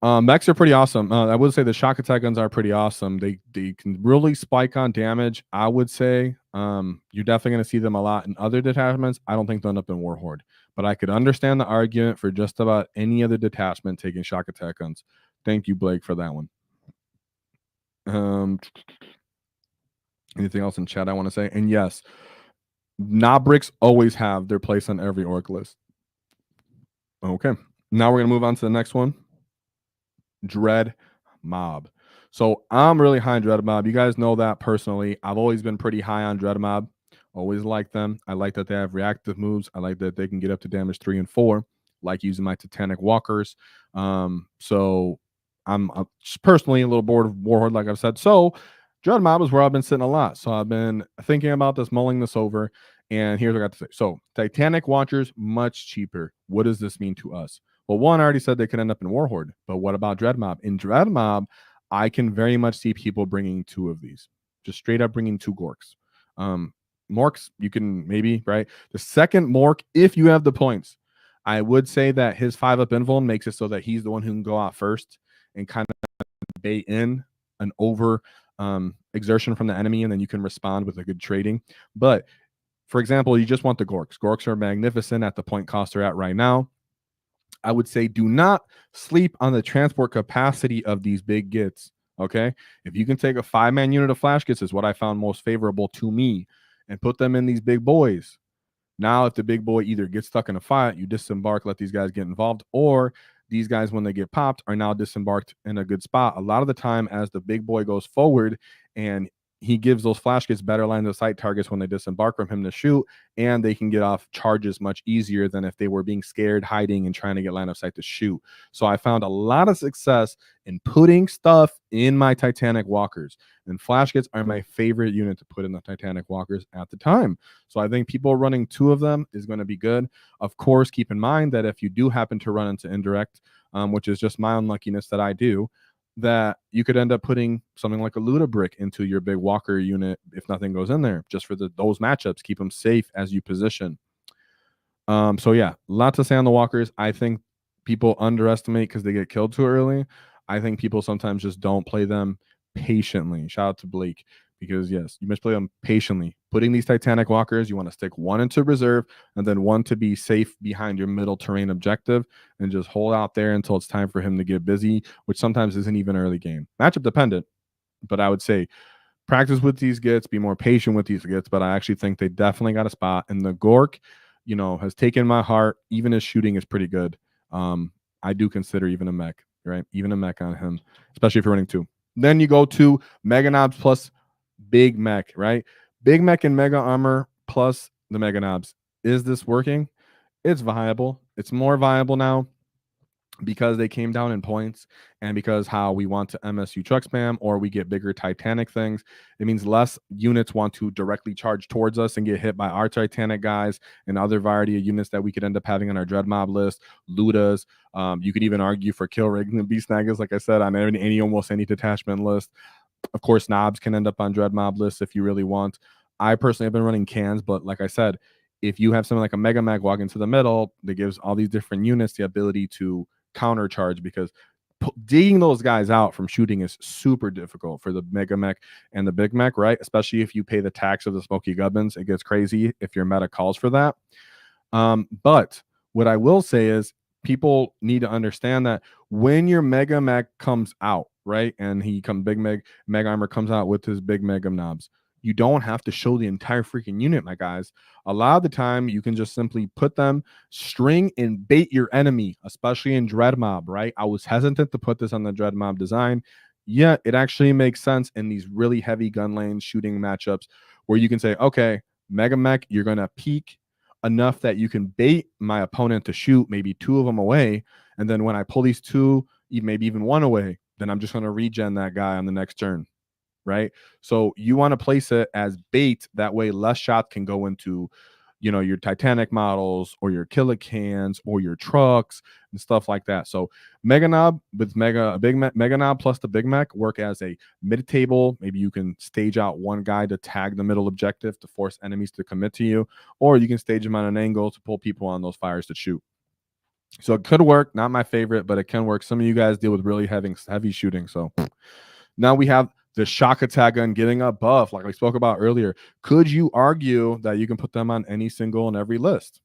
Mechs are pretty awesome. I would say the shock attack guns are pretty awesome. They can really spike on damage. I would say you're definitely going to see them a lot in other detachments. I don't think they'll end up in Warhord, but I could understand the argument for just about any other detachment taking shock attack guns. Thank you, Blake, for that one. Anything else in chat I want to say? And yes, knob bricks always have their place on every orc list. Okay, now we're going to move on to the next one. Dread Mob. So I'm really high on Dread Mob. You guys know that personally. I've always been pretty high on Dread Mob. Always like them. I like that they have reactive moves. I like that they can get up to damage 3 and 4. Like using my Titanic Walkers. So I'm just personally a little bored of Warhord, like I've said. So Dread Mob is where I've been sitting a lot. So I've been thinking about this, mulling this over, and here's what I got to say. So Titanic Watchers, much cheaper. What does this mean to us? Well, 1, I already said they could end up in Warhord, but what about Dread Mob? In Dread Mob, I can very much see people bringing 2 of these, just straight up bringing 2 Gorks. Morks, you can maybe, right? The second Mork, if you have the points, I would say that his 5-up invuln makes it so that he's the one who can go out first and kind of bait in an over exertion from the enemy, and then you can respond with a good trading. But for example, you just want the Gorks. Gorks are magnificent at the point cost they're at right now. I would say do not sleep on the transport capacity of these big gits. Okay, if you can take a 5-man unit of flash gits, is what I found most favorable to me, and put them in these big boys. Now, if the big boy either gets stuck in a fight, you disembark, let these guys get involved, or these guys, when they get popped, are now disembarked in a good spot. A lot of the time, as the big boy goes forward and he gives those flash gets better line of sight targets when they disembark from him to shoot, and they can get off charges much easier than if they were being scared, hiding, and trying to get line of sight to shoot. So I found a lot of success in putting stuff in my Titanic Walkers, and flash gets are my favorite unit to put in the Titanic Walkers at the time. So I think people running 2 of them is going to be good. Of course, keep in mind that if you do happen to run into indirect, which is just my unluckiness that I do, that you could end up putting something like a Luda brick into your big Walker unit if nothing goes in there, just for those matchups. Keep them safe as you position. So yeah, a lot to say on the Walkers. I think people underestimate because they get killed too early. I think people sometimes just don't play them patiently. Shout out to Blake, because yes, you must play them patiently. Putting these Titanic Walkers, you want to stick 1 into reserve and then 1 to be safe behind your middle terrain objective, and just hold out there until it's time for him to get busy, which sometimes isn't even early game. Matchup dependent, but I would say practice with these gets, be more patient with these gets, but I actually think they definitely got a spot. And the Gork, you know, has taken my heart. Even his shooting is pretty good. I do consider even a mech, right? Even a mech on him, especially if you're running 2. Then you go to Mega Knobs plus Big Mech, right? Big Mech and Mega Armor plus the Mega Knobs. Is this working? It's viable. It's more viable now because they came down in points, and because how we want to MSU truck spam, or we get bigger Titanic things. It means less units want to directly charge towards us and get hit by our Titanic guys and other variety of units that we could end up having on our Dread Mob list. Ludas. You could even argue for kill rigs and beast snaggers, like I said, on almost any detachment list. Of course, knobs can end up on Dread Mob lists if you really want. I personally have been running cans, but like I said, if you have something like a Mega Mag walk into the middle that gives all these different units the ability to counter charge, because digging those guys out from shooting is super difficult for the Mega Mech and the Big Mech, right? Especially if you pay the tax of the Smoky Gubbins. It gets crazy if your meta calls for that. But what I will say is people need to understand that when your Mega Mech comes out, right, and Mega Armor comes out with his big Mega Knobs, you don't have to show the entire freaking unit, my guys. A lot of the time, you can just simply put them, string and bait your enemy, especially in Dread Mob, right? I was hesitant to put this on the Dread Mob design. Yet it actually makes sense in these really heavy gun lane shooting matchups where you can say, okay, Mega Mech, you're going to peak enough that you can bait my opponent to shoot maybe 2 of them away. And then when I pull these 2, maybe even 1 away, then I'm just going to regen that guy on the next turn. Right. So you want to place it as bait. That way less shots can go into, your Titanic models or your Killicans or your trucks and stuff like that. So Mega Knob with Mega Knob plus the Big Mech work as a mid table. Maybe you can stage out one guy to tag the middle objective to force enemies to commit to you, or you can stage them on an angle to pull people on those fires to shoot. So it could work. Not my favorite, but it can work. Some of you guys deal with really heavy shooting. So now we have the shock attack gun getting a buff, like we spoke about earlier. Could you argue that you can put them on any single and every list?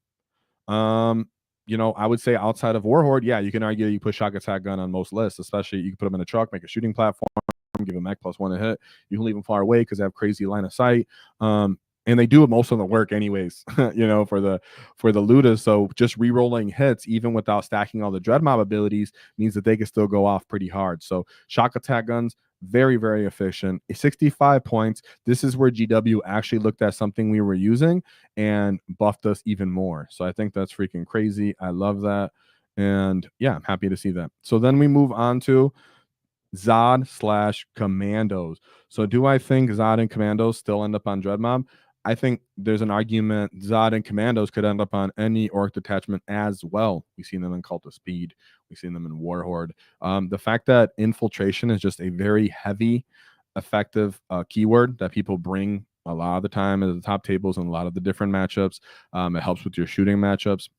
I would say outside of Warhord, yeah, you can argue you put shock attack gun on most lists, especially you can put them in a truck, make a shooting platform, give a mech +1 to hit. You can leave them far away because they have crazy line of sight. And they do most of the work anyways, for the Ludas. So just re-rolling hits, even without stacking all the Dread Mob abilities, means that they can still go off pretty hard. So shock attack guns, very, very efficient. 65 points. This is where GW actually looked at something we were using and buffed us even more. So I think that's freaking crazy. I love that. And yeah, I'm happy to see that. So then we move on to Zod/Commandos. So do I think Zod and Commandos still end up on Dread Mob? I think there's an argument Zod and Commandos could end up on any Ork detachment as well. We've seen them in Cult of Speed. We've seen them in Warhord. The fact that infiltration is just a very heavy, effective keyword that people bring a lot of the time at the top tables in a lot of the different matchups. It helps with your shooting matchups.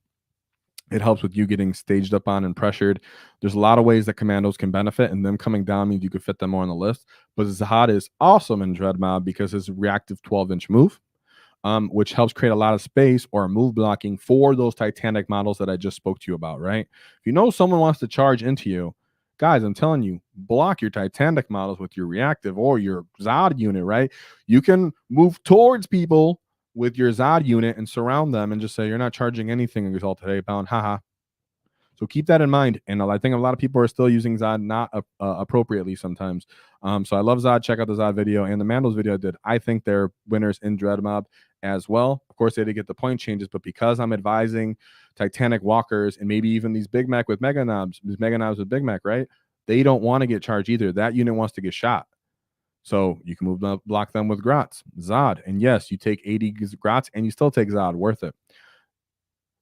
It helps with you getting staged up on and pressured. There's a lot of ways that Commandos can benefit, and them coming down means you could fit them more on the list. But Zahad is awesome in Dread Mob because his reactive 12-inch move, which helps create a lot of space or move blocking for those Titanic models that I just spoke to you about, right? If you know someone wants to charge into you, guys, I'm telling you, block your Titanic models with your reactive or your Zod unit, right? You can move towards people with your Zod unit and surround them and just say, you're not charging anything in result today, bound. Haha. So keep that in mind. And I think a lot of people are still using Zod not appropriately sometimes. So I love Zod. Check out the Zod video and the Mandals video I did. I think they're winners in Dread Mob as well. Of course, they did get the point changes, but because I'm advising Titanic Walkers and maybe even these Big Mech with Mega Knobs, these Mega Knobs with Big Mech, right? They don't want to get charged either. That unit wants to get shot. So you can block them with Grots, Zod. And yes, you take 80 Grots and you still take Zod. Worth it.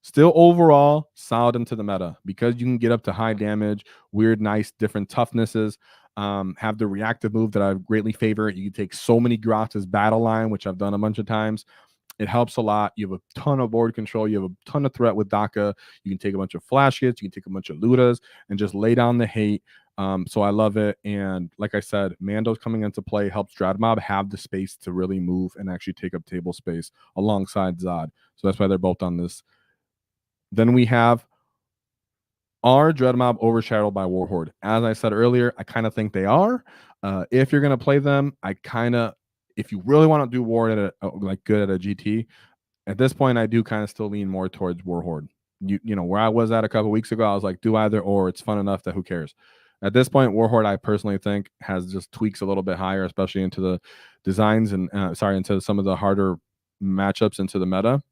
Still overall solid into the meta because you can get up to high damage, weird, nice, different toughnesses. Have the reactive move that I greatly favor. You can take so many Grots as battle line, which I've done a bunch of times. It helps a lot. You have a ton of board control. You have a ton of threat with Daka. You can take a bunch of flash hits. You can take a bunch of Ludas and just lay down the hate. So I love it. And like I said, Mando's coming into play helps Dread Mob have the space to really move and actually take up table space alongside Zod. So that's why they're both on this. Then we have are Dread Mob overshadowed by Warhord? As I said earlier, I kind of think they are. If you're going to play them, if you really want to do war at good at a GT, at this point, I do kind of still lean more towards Warhord. Where I was at a couple weeks ago, I was like, do either or. It's fun enough that who cares? At this point, Warhord, I personally think, has just tweaks a little bit higher, especially into the designs and into some of the harder matchups into the meta.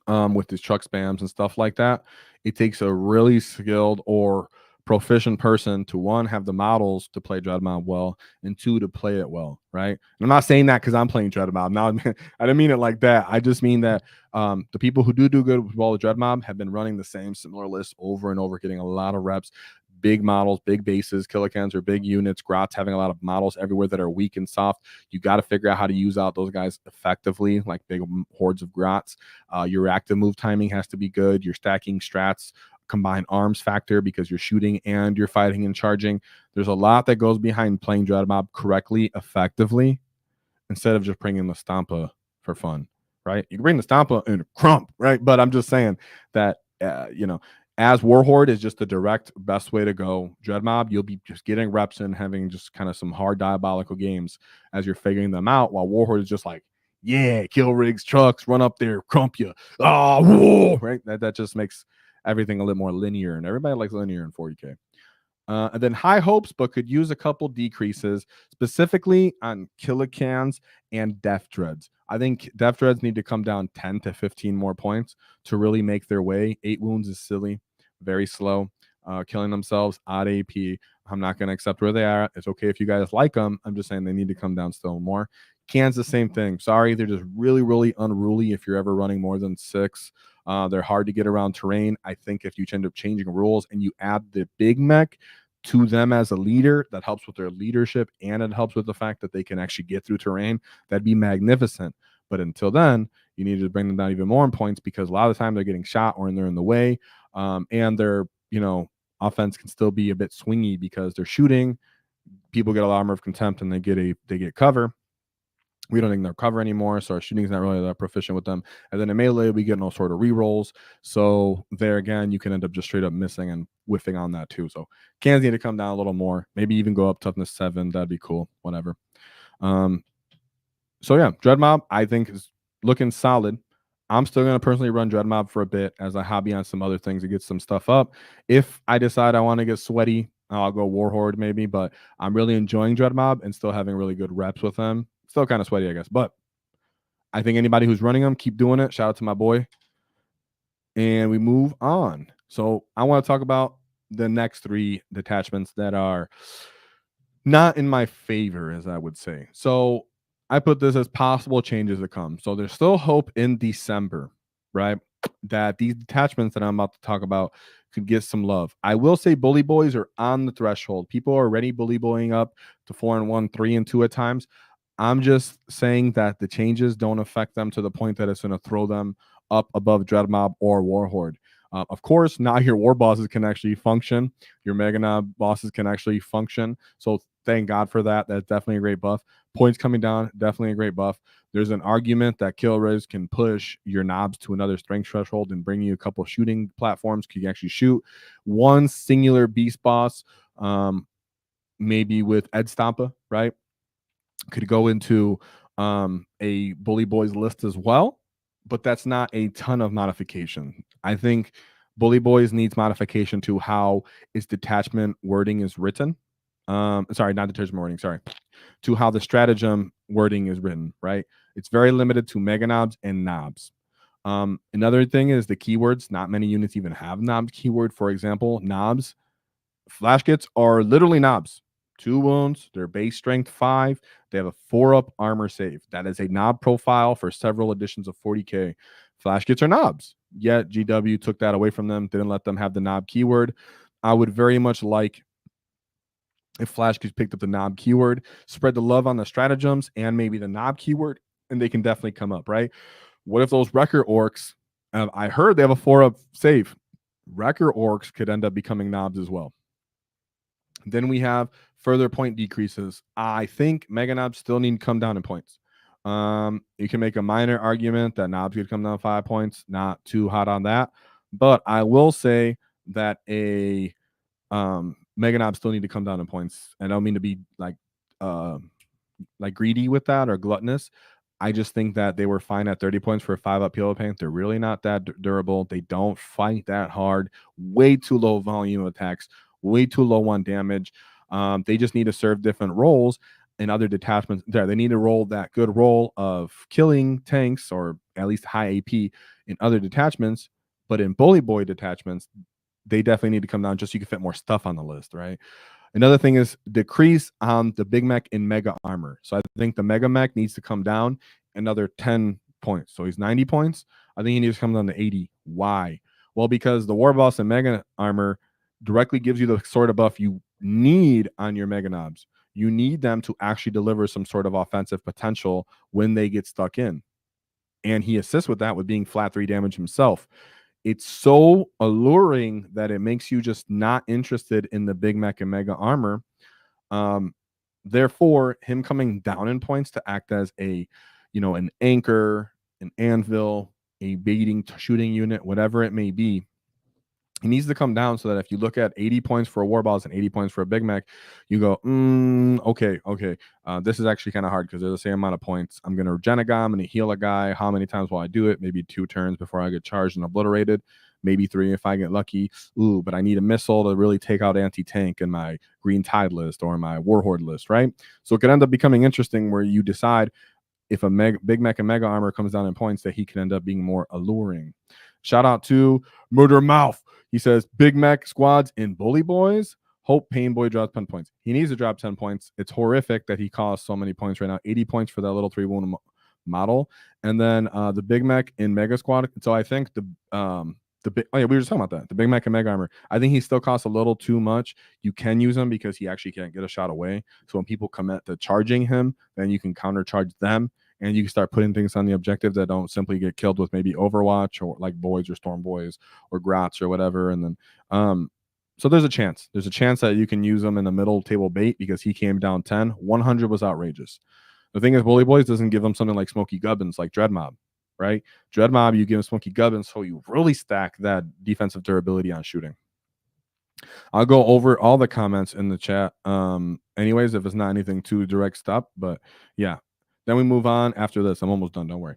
With these truck spams and stuff like that. It takes a really skilled or proficient person to, one, have the models to play Dread Mob well, and two, to play it well, right? And I'm not saying that because I'm playing Dread Mob. Now, I didn't mean it like that. I just mean that the people who do good with the Dread Mob have been running the same similar list over and over, getting a lot of reps. Big models, big bases, Killicans or big units, Grots having a lot of models everywhere that are weak and soft. You got to figure out how to use out those guys effectively, like big hordes of Grots. Your reactive move timing has to be good. Your stacking strats, combine arms factor because you're shooting and you're fighting and charging. There's a lot that goes behind playing Dread Mob correctly, effectively, instead of just bringing the Stompa for fun, right? You can bring the Stompa in a crump, right? But I'm just saying that, as Warhord is just the direct best way to go. Dreadmob, you'll be just getting reps and having just kind of some hard diabolical games as you're figuring them out, while Warhord is just like, yeah, kill rigs, trucks, run up there, crump you. Oh, whoa, right? That just makes everything a little more linear, and everybody likes linear in 40K. And then high hopes, but could use a couple decreases, specifically on killicans and death dreads. I think death dreads need to come down 10 to 15 more points to really make their way. 8 wounds is silly, very slow. Killing themselves, odd AP. I'm not going to accept where they are. It's okay if you guys like them. I'm just saying they need to come down still more. Cans, the same thing. Sorry, they're just really, really unruly if you're ever running more than 6. They're hard to get around terrain. I think if you end up changing rules and you add the big mech to them as a leader, that helps with their leadership and it helps with the fact that they can actually get through terrain. That'd be magnificent. But until then, you need to bring them down even more in points, because a lot of the time they're getting shot or they're in the way, and their offense can still be a bit swingy because they're shooting. People get a lot of armor of contempt and they get cover. We don't ignore cover anymore, so our shooting's not really that proficient with them. And then in melee, we get no sort of rerolls. So there again, you can end up just straight up missing and whiffing on that too. So cans need to come down a little more. Maybe even go up toughness 7. That'd be cool. Whatever. So yeah, Dreadmob I think is looking solid. I'm still gonna personally run Dreadmob for a bit as a hobby on some other things to get some stuff up. If I decide I want to get sweaty, I'll go Warhord maybe, but I'm really enjoying Dreadmob and still having really good reps with them. Still kind of sweaty, I guess, but I think anybody who's running them, keep doing it. Shout out to my boy. And we move on. So I want to talk about the next 3 detachments that are not in my favor, as I would say. So I put this as possible changes to come. So there's still hope in December, right? That these detachments that I'm about to talk about could get some love. I will say bully boys are on the threshold. People are already bully boying up to 4-1, 3-2 at times. I'm just saying that the changes don't affect them to the point that it's going to throw them up above Dreadmob or Warhord. Of course, now your war bosses can actually function. Your Meganob bosses can actually function. So thank God for that. That's definitely a great buff. Points coming down, definitely a great buff. There's an argument that kill res can push your knobs to another strength threshold and bring you a couple shooting platforms. Can you actually shoot one singular beast boss, maybe with Ed Stampa, right? Could go into a bully boys list as well, but that's not a ton of modification. I think bully boys needs modification to how its detachment wording is written. Sorry, not detachment wording. Sorry, to how the stratagem wording is written. Right, it's very limited to mega knobs and knobs. Another thing is the keywords. Not many units even have knobs keyword. For example, knobs. Flash kits are literally knobs. 2 wounds, their base strength 5. They have a 4-up armor save. That is a knob profile for several editions of 40K. Flash kits are knobs. Yet GW took that away from them, didn't let them have the knob keyword. I would very much like if Flash kits picked up the knob keyword, spread the love on the stratagems and maybe the knob keyword, and they can definitely come up, right? What if those Wrecker Orks, I heard they have a 4-up save. Wrecker Orks could end up becoming knobs as well. Then we have further point decreases. I think Mega Knobs still need to come down in points. You can make a minor argument that knobs could come down 5 points. Not too hot on that. But I will say that a Mega Knobs still need to come down in points. And I don't mean to be like greedy with that or gluttonous. I just think that they were fine at 30 points for a 5-up Peel Paint. They're really not that durable. They don't fight that hard. Way too low volume attacks. Way too low on damage. They just need to serve different roles in other detachments. They need to roll that good role of killing tanks or at least high AP in other detachments. But in Bully Boy detachments, they definitely need to come down just so you can fit more stuff on the list, right? Another thing is decrease on the Big Mech in Mega Armor. So I think the Mega Mech needs to come down another 10 points. So he's 90 points. I think he needs to come down to 80. Why? Well, because the War Boss and Mega Armor directly gives you the sort of buff you need on your Mega Knobs. You need them to actually deliver some sort of offensive potential when they get stuck in. And he assists with that with being flat 3 damage himself. It's so alluring that it makes you just not interested in the Big Mech and Mega Armor. Therefore, him coming down in points to act as a, an anchor, an anvil, a baiting shooting unit, whatever it may be, He needs to come down so that if you look at 80 points for a Warboss and 80 points for a Big Mech, you go, okay. This is actually kind of hard because they're the same amount of points. I'm going to regen a guy. I'm going to heal a guy. How many times will I do it? Maybe 2 turns before I get charged and obliterated. Maybe 3 if I get lucky. Ooh, but I need a missile to really take out anti-tank in my Green Tide list or my Warhord list, right? So it could end up becoming interesting where you decide if a Big Mech and Mega Armor comes down in points that he can end up being more alluring. Shout out to Murder Mouth. He says, Big Mech squads in Bully Boys. Hope Pain Boy drops 10 points. He needs to drop 10 points. It's horrific that he costs so many points right now. 80 points for that little 3-wound model. And then the Big Mech in Mega Squad. So I think we were just talking about that. The Big Mech and Mega Armor. I think he still costs a little too much. You can use him because he actually can't get a shot away. So when people commit to charging him, then you can counter charge them. And you can start putting things on the objective that don't simply get killed with maybe Overwatch or like Boys or Storm Boys or Grots or whatever. And then, so there's a chance. There's a chance that you can use him in the middle table bait because he came down 10. 100 was outrageous. The thing is, Bully Boys doesn't give him something like Smoky Gubbins, like Dread Mob, right? Dread Mob, you give him Smoky Gubbins, so you really stack that defensive durability on shooting. I'll go over all the comments in the chat. Anyways, if it's not anything too direct stop, but yeah. Then we move on after this. I'm almost done. Don't worry.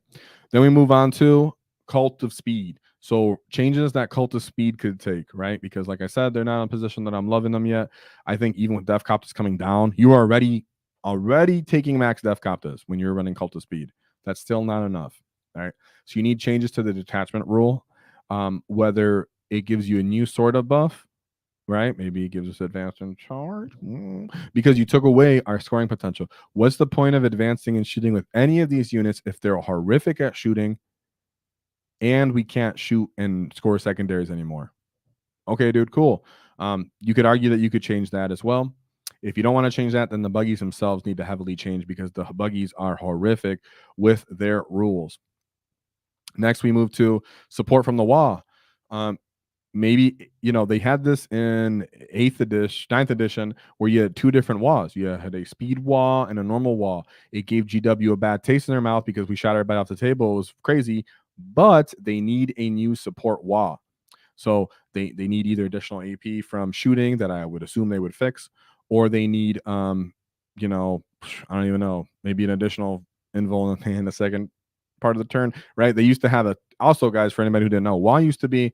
Then we move on to Cult of Speed. So changes that Cult of Speed could take, right? Because like I said, they're not in a position that I'm loving them yet. I think even with Def Copters coming down, you are already taking max Def Copters when you're running Cult of Speed. That's still not enough. All right. So you need changes to the detachment rule, whether it gives you a new sort of buff, right? Maybe it gives us advanced in charge because you took away our scoring potential. What's the point of advancing and shooting with any of these units if they're horrific at shooting and we can't shoot and score secondaries anymore? Okay, dude, cool. You could argue that you could change that as well. If you don't want to change that, then the buggies themselves need to heavily change because the buggies are horrific with their rules. Next, we move to support from the WAAAGH. Maybe they had this in 9th edition where you had 2 different WAAGHs. You had a speed WAAGH and a normal WAAGH. It gave GW a bad taste in their mouth because we shot everybody off the table. It was crazy, but they need a new support WAAGH. So they need either additional AP from shooting that I would assume they would fix, or they need I don't even know, maybe an additional invul in the second part of the turn, right? They used to have also, guys, for anybody who didn't know, WAAGH used to be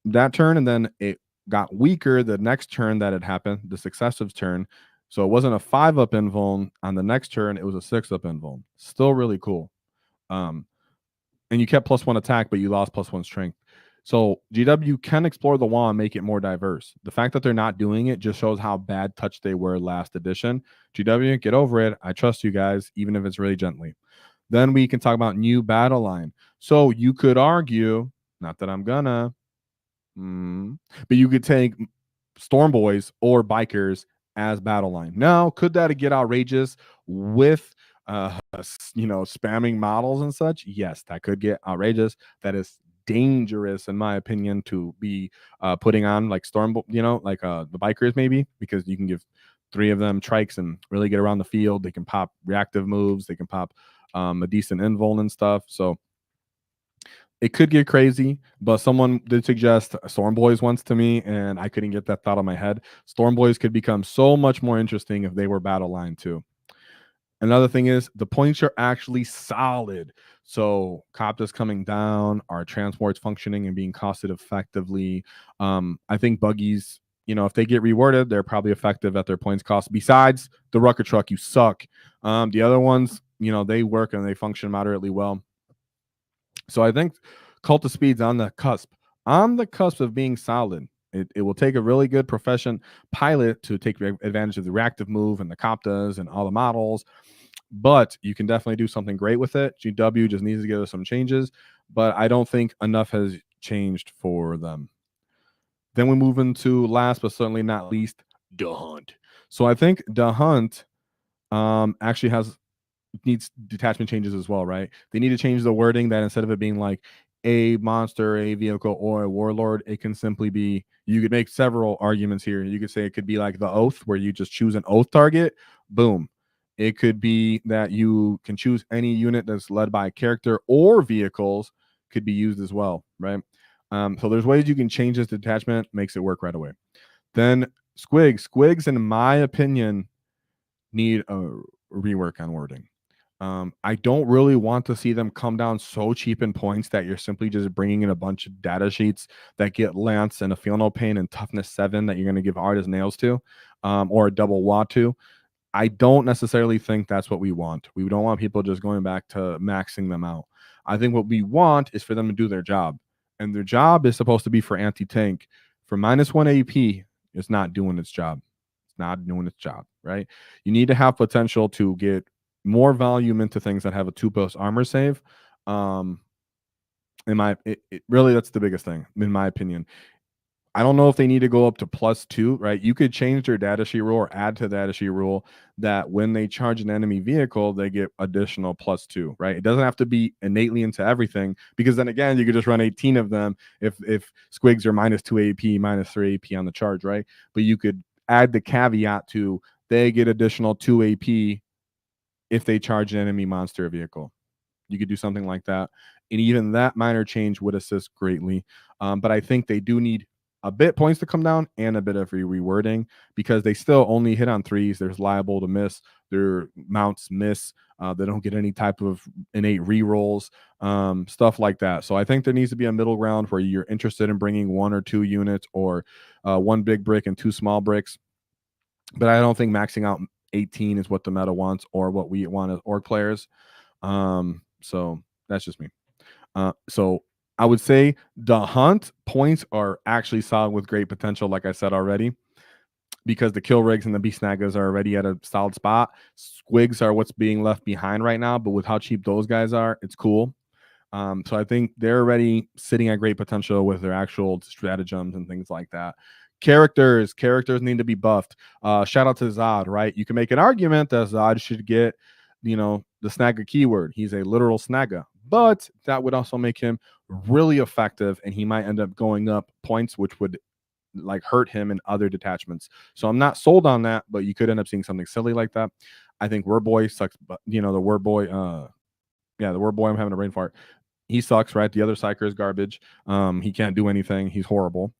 that turn, and then it got weaker the next turn that had happened, the successive turn. So it wasn't a 5-up invuln on the next turn, it was a 6-up invuln. Still really cool. And you kept +1 attack, but you lost +1 strength. So GW can explore the WAAGH and make it more diverse. The fact that they're not doing it just shows how bad touch they were last edition. GW, get over it. I trust you guys, even if it's really gently. Then we can talk about new battle line. So you could argue, not that I'm gonna, but you could take Storm Boys or Bikers as battle line. Now, could that get outrageous with spamming models and such? Yes, that could get outrageous. That is dangerous, in my opinion, to be putting on like the Bikers maybe, because you can give 3 of them trikes and really get around the field. They can pop reactive moves. They can pop a decent invuln and stuff. So it could get crazy, but someone did suggest Storm Boys once to me, and I couldn't get that thought on my head. Storm Boys could become so much more interesting if they were battle line too. Another thing is the points are actually solid. So Copters coming down, our transports functioning and being costed effectively. I think buggies, if they get rewarded, they're probably effective at their points cost. Besides the Rucker Truck, you suck. The other ones, they work and they function moderately well. So I think Cult of Speed's on the cusp of being solid. It will take a really good profession pilot to take advantage of the reactive move and the Coptas and all the models, but you can definitely do something great with it. GW just needs to give us some changes, but I don't think enough has changed for them. Then we move into, last but certainly not least, the Hunt. So I think the Hunt actually needs detachment changes as well, right? They need to change the wording that instead of it being like a monster, a vehicle, or a warlord, it can simply be, you could make several arguments here. You could say it could be like the Oath, where you just choose an Oath target. Boom. It could be that you can choose any unit that's led by a character or vehicles could be used as well, right? So there's ways you can change this detachment, makes it work right away. Then Squigs, in my opinion, need a rework on wording. I don't really want to see them come down so cheap in points that you're simply just bringing in a bunch of data sheets that get Lance and a Feel No Pain and Toughness 7 that you're going to give Art as nails to, or a double WAAAGH to. I don't necessarily think that's what we want. We don't want people just going back to maxing them out. I think what we want is for them to do their job. And their job is supposed to be for anti-tank. For -1 AP, it's not doing its job. It's not doing its job, right? You need to have potential to get more volume into things that have a 2+ armor save. Really, that's the biggest thing, in my opinion. I don't know if they need to go up to +2, right? You could change their data sheet rule or add to the data sheet rule that when they charge an enemy vehicle, they get additional +2, right? It doesn't have to be innately into everything, because then again, you could just run 18 of them if Squigs are -2 AP, -3 AP on the charge, right? But you could add the caveat to they get additional 2 AP if they charge an enemy monster vehicle. You could do something like that. And even that minor change would assist greatly. But I think they do need a bit points to come down and a bit of rewording, because they still only hit on 3s. There's liable to miss. Their mounts miss. They don't get any type of innate rerolls, stuff like that. So I think there needs to be a middle ground where you're interested in bringing 1 or 2 units, or 1 big brick and 2 small bricks. But I don't think maxing out 18 is what the meta wants or what we want as org players. So that's just me. So I would say the hunt points are actually solid with great potential, like I said already, because the kill rigs and the beast snaggers are already at a solid spot. Squigs are what's being left behind right now, but with how cheap those guys are, it's cool. So I think they're already sitting at great potential with their actual stratagems and things like that. Characters need to be buffed. Shout out to Zod, right? You can make an argument that Zod should get, the snagger keyword. He's a literal snagger, but that would also make him really effective, and he might end up going up points, which would like hurt him in other detachments. So I'm not sold on that, but you could end up seeing something silly like that. I think Word Boy sucks, but the Word Boy, the Word Boy, I'm having a brain fart. He sucks, right? The other psyker is garbage. He can't do anything. He's horrible.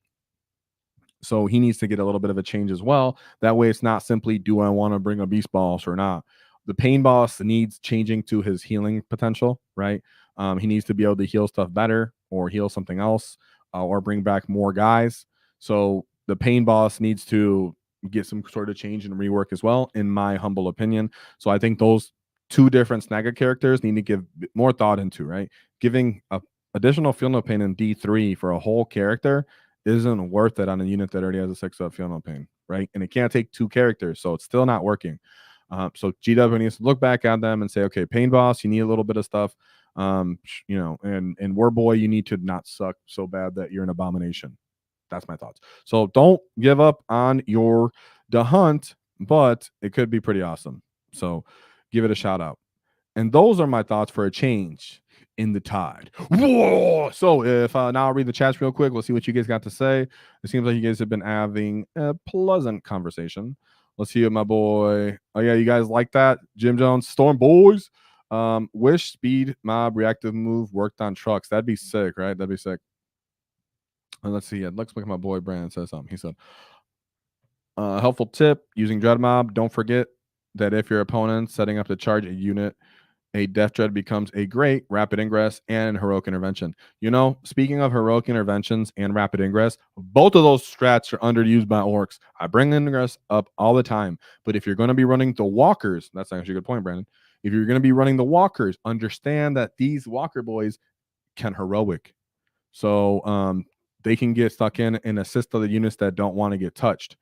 So he needs to get a little bit of a change as well. That way it's not simply, do I want to bring a beast boss or not? The pain boss needs changing to his healing potential, right? He needs to be able to heal stuff better, or heal something else, or bring back more guys. So the pain boss needs to get some sort of change and rework as well, in my humble opinion. So I think those 2 different snagger characters need to give more thought into, right? Giving a additional Feel No Pain in D3 for a whole character isn't worth it on a unit that already has a 6-up Feel No Pain, right? And it can't take 2 characters, so it's still not working. So GW needs to look back at them and say, okay, Pain Boss, you need a little bit of stuff, and War Boy, you need to not suck so bad that you're an abomination. That's my thoughts. So don't give up on the hunt, but it could be pretty awesome. So give it a shout out. And those are my thoughts for a change in the tide. Whoa! So if now I'll read the chats real quick. We'll see what you guys got to say. It seems like you guys have been having a pleasant conversation. Let's see what my boy. Oh yeah, you guys like that? Jim Jones, Storm Boys. Wish speed mob reactive move worked on trucks. That'd be sick, right? That'd be sick. And let's see. It looks like my boy Brandon says something. He said, helpful tip using Dread Mob. Don't forget that if your opponent setting up to charge a unit, a Death Dread becomes a great rapid ingress and heroic intervention. Speaking of heroic interventions and rapid ingress, both of those strats are underused by orcs. I bring ingress up all the time, but if you're going to be running the walkers, that's actually a good point, Brandon. If you're going to be running the walkers, understand that these walker boys can heroic. So they can get stuck in and assist other units that don't want to get touched.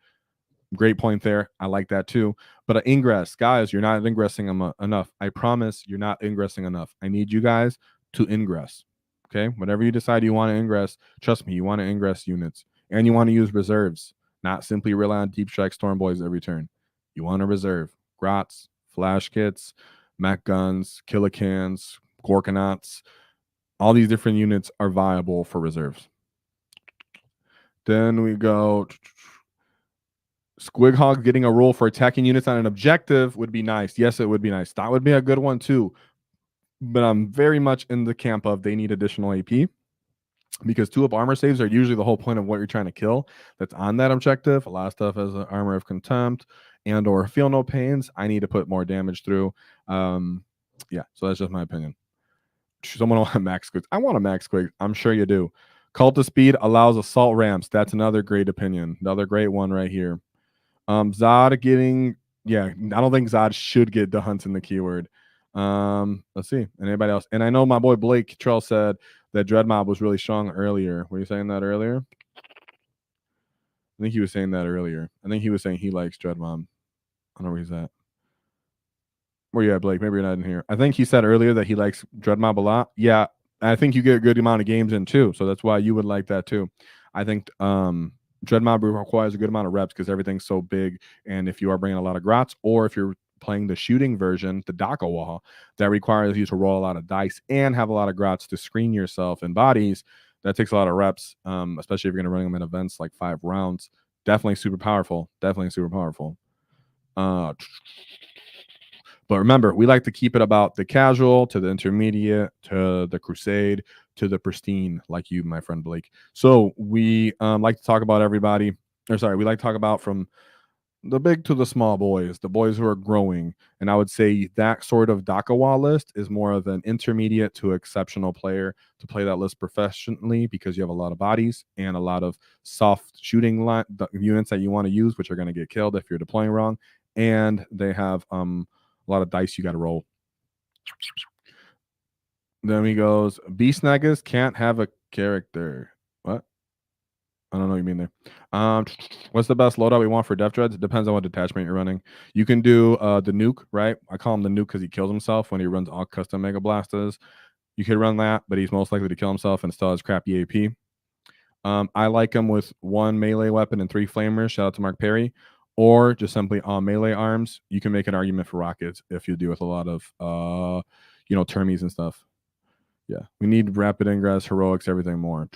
Great point there. I like that too. But ingress, guys, you're not ingressing enough. I promise you're not ingressing enough. I need you guys to ingress. Okay, whatever you decide you want to ingress, trust me, you want to ingress units, and you want to use reserves, not simply rely on deep strike storm boys every turn. You want to reserve grots, flash kits, mech guns, killicans, gorkanauts. All these different units are viable for reserves. Then we go. Squighog getting a rule for attacking units on an objective would be nice. Yes, it would be nice. That would be a good one too. But I'm very much in the camp of they need additional AP. because 2-up armor saves are usually the whole point of what you're trying to kill that's on that objective. A lot of stuff has an armor of contempt and or feel no pains. I need to put more damage through. Yeah, so that's just my opinion. Someone want a max quick. I want a max quick. I'm sure you do. Cult of Speed allows assault ramps. That's another great opinion. Another great one right here. Zod getting, yeah, I don't think Zod should get the hunts in the keyword. Let's see. Anybody else? And I know my boy Blake Trell said that Dread Mob was really strong earlier. Were you saying that earlier? I think he was saying that earlier. I think he was saying he likes Dread Mob. I don't know where he's at. Where you at, Blake? Maybe you're not in here. I think he said earlier that he likes Dread Mob a lot. Yeah, I think you get a good amount of games in too, so that's why you would like that too. I think Dread Mob requires a good amount of reps because everything's so big, and if you are bringing a lot of grots, or if you're playing the shooting version, the WAAAGH, that requires you to roll a lot of dice and have a lot of grots to screen yourself in bodies, that takes a lot of reps, especially if you're going to run them in events like 5 rounds. Definitely super powerful. Definitely super powerful. But remember, we like to keep it about the casual to the intermediate to the crusade to the pristine, like you, my friend Blake. So we like to talk about everybody. Or sorry, we like to talk about from the big to the small boys, the boys who are growing. And I would say that sort of WAAAGH list is more of an intermediate to exceptional player to play that list professionally, because you have a lot of bodies and a lot of soft shooting units that you want to use, which are going to get killed if you're deploying wrong. And they have a lot of dice you got to roll. Then he goes, Beast Niggas can't have a character. What? I don't know what you mean there. What's the best loadout we want for Death Dreads? It depends on what detachment you're running. You can do the nuke, right? I call him the nuke because he kills himself when he runs all custom Mega Blasters. You could run that, but he's most likely to kill himself and still has crappy AP. I like him with 1 melee weapon and 3 flamers. Shout out to Mark Perry. Or just simply on melee arms. You can make an argument for rockets if you deal with a lot of termies and stuff. Yeah, we need rapid ingress, heroics, everything more.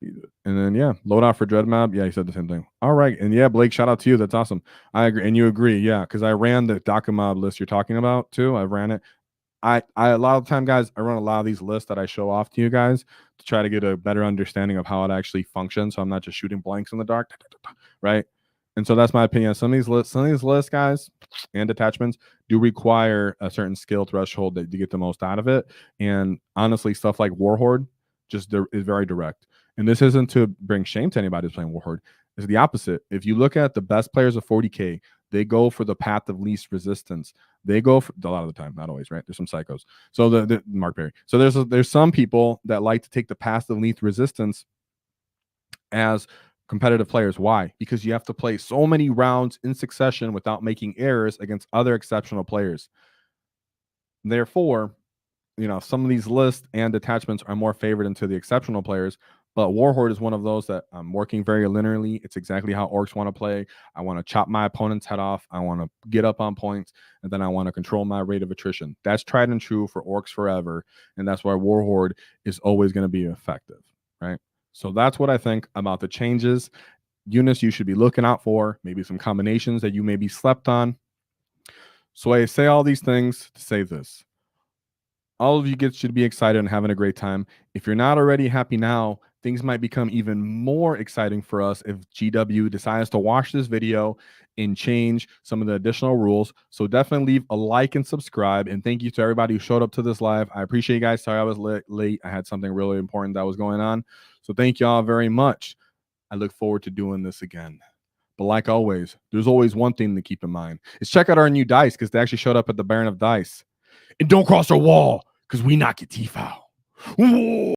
And then yeah, loadout for Dread Mob. Yeah, he said the same thing. All right, and yeah, Blake, shout out to you. That's awesome. I agree, and you agree. Yeah, because I ran the WAAAGH mob list you're talking about too. I ran it. I a lot of the time, guys, I run a lot of these lists that I show off to you guys to try to get a better understanding of how it actually functions. So I'm not just shooting blanks in the dark, right? And so that's my opinion. Some of these lists, guys, and detachments do require a certain skill threshold that you get the most out of it. And honestly, stuff like Warhord just is very direct. And this isn't to bring shame to anybody who's playing Warhord. It's the opposite. If you look at the best players of 40K, they go for the path of least resistance. They go for a lot of the time, not always, right? There's some psychos. So the Mark Perry. So there's some people that like to take the path of least resistance as competitive players. Why? Because you have to play so many rounds in succession without making errors against other exceptional players. Therefore, some of these lists and detachments are more favored into the exceptional players. But Warhord is one of those that I'm working very linearly. It's exactly how Orks want to play. I want to chop my opponent's head off. I want to get up on points, and then I want to control my rate of attrition. That's tried and true for Orks forever, and that's why Warhord is always going to be effective, right? So that's what I think about the changes. Units you should be looking out for, maybe some combinations that you may be slept on. So I say all these things to say this. All of you kids should be excited and having a great time. If you're not already happy now, things might become even more exciting for us if GW decides to watch this video and change some of the additional rules. So definitely leave a like and subscribe. And thank you to everybody who showed up to this live. I appreciate you guys. Sorry I was late. I had something really important that was going on. So thank you all very much. I look forward to doing this again. But like always, there's always one thing to keep in mind. Is check out our new dice, because they actually showed up at the Baron of Dice. And don't cross our wall, because we knock your teeth out. Whoa.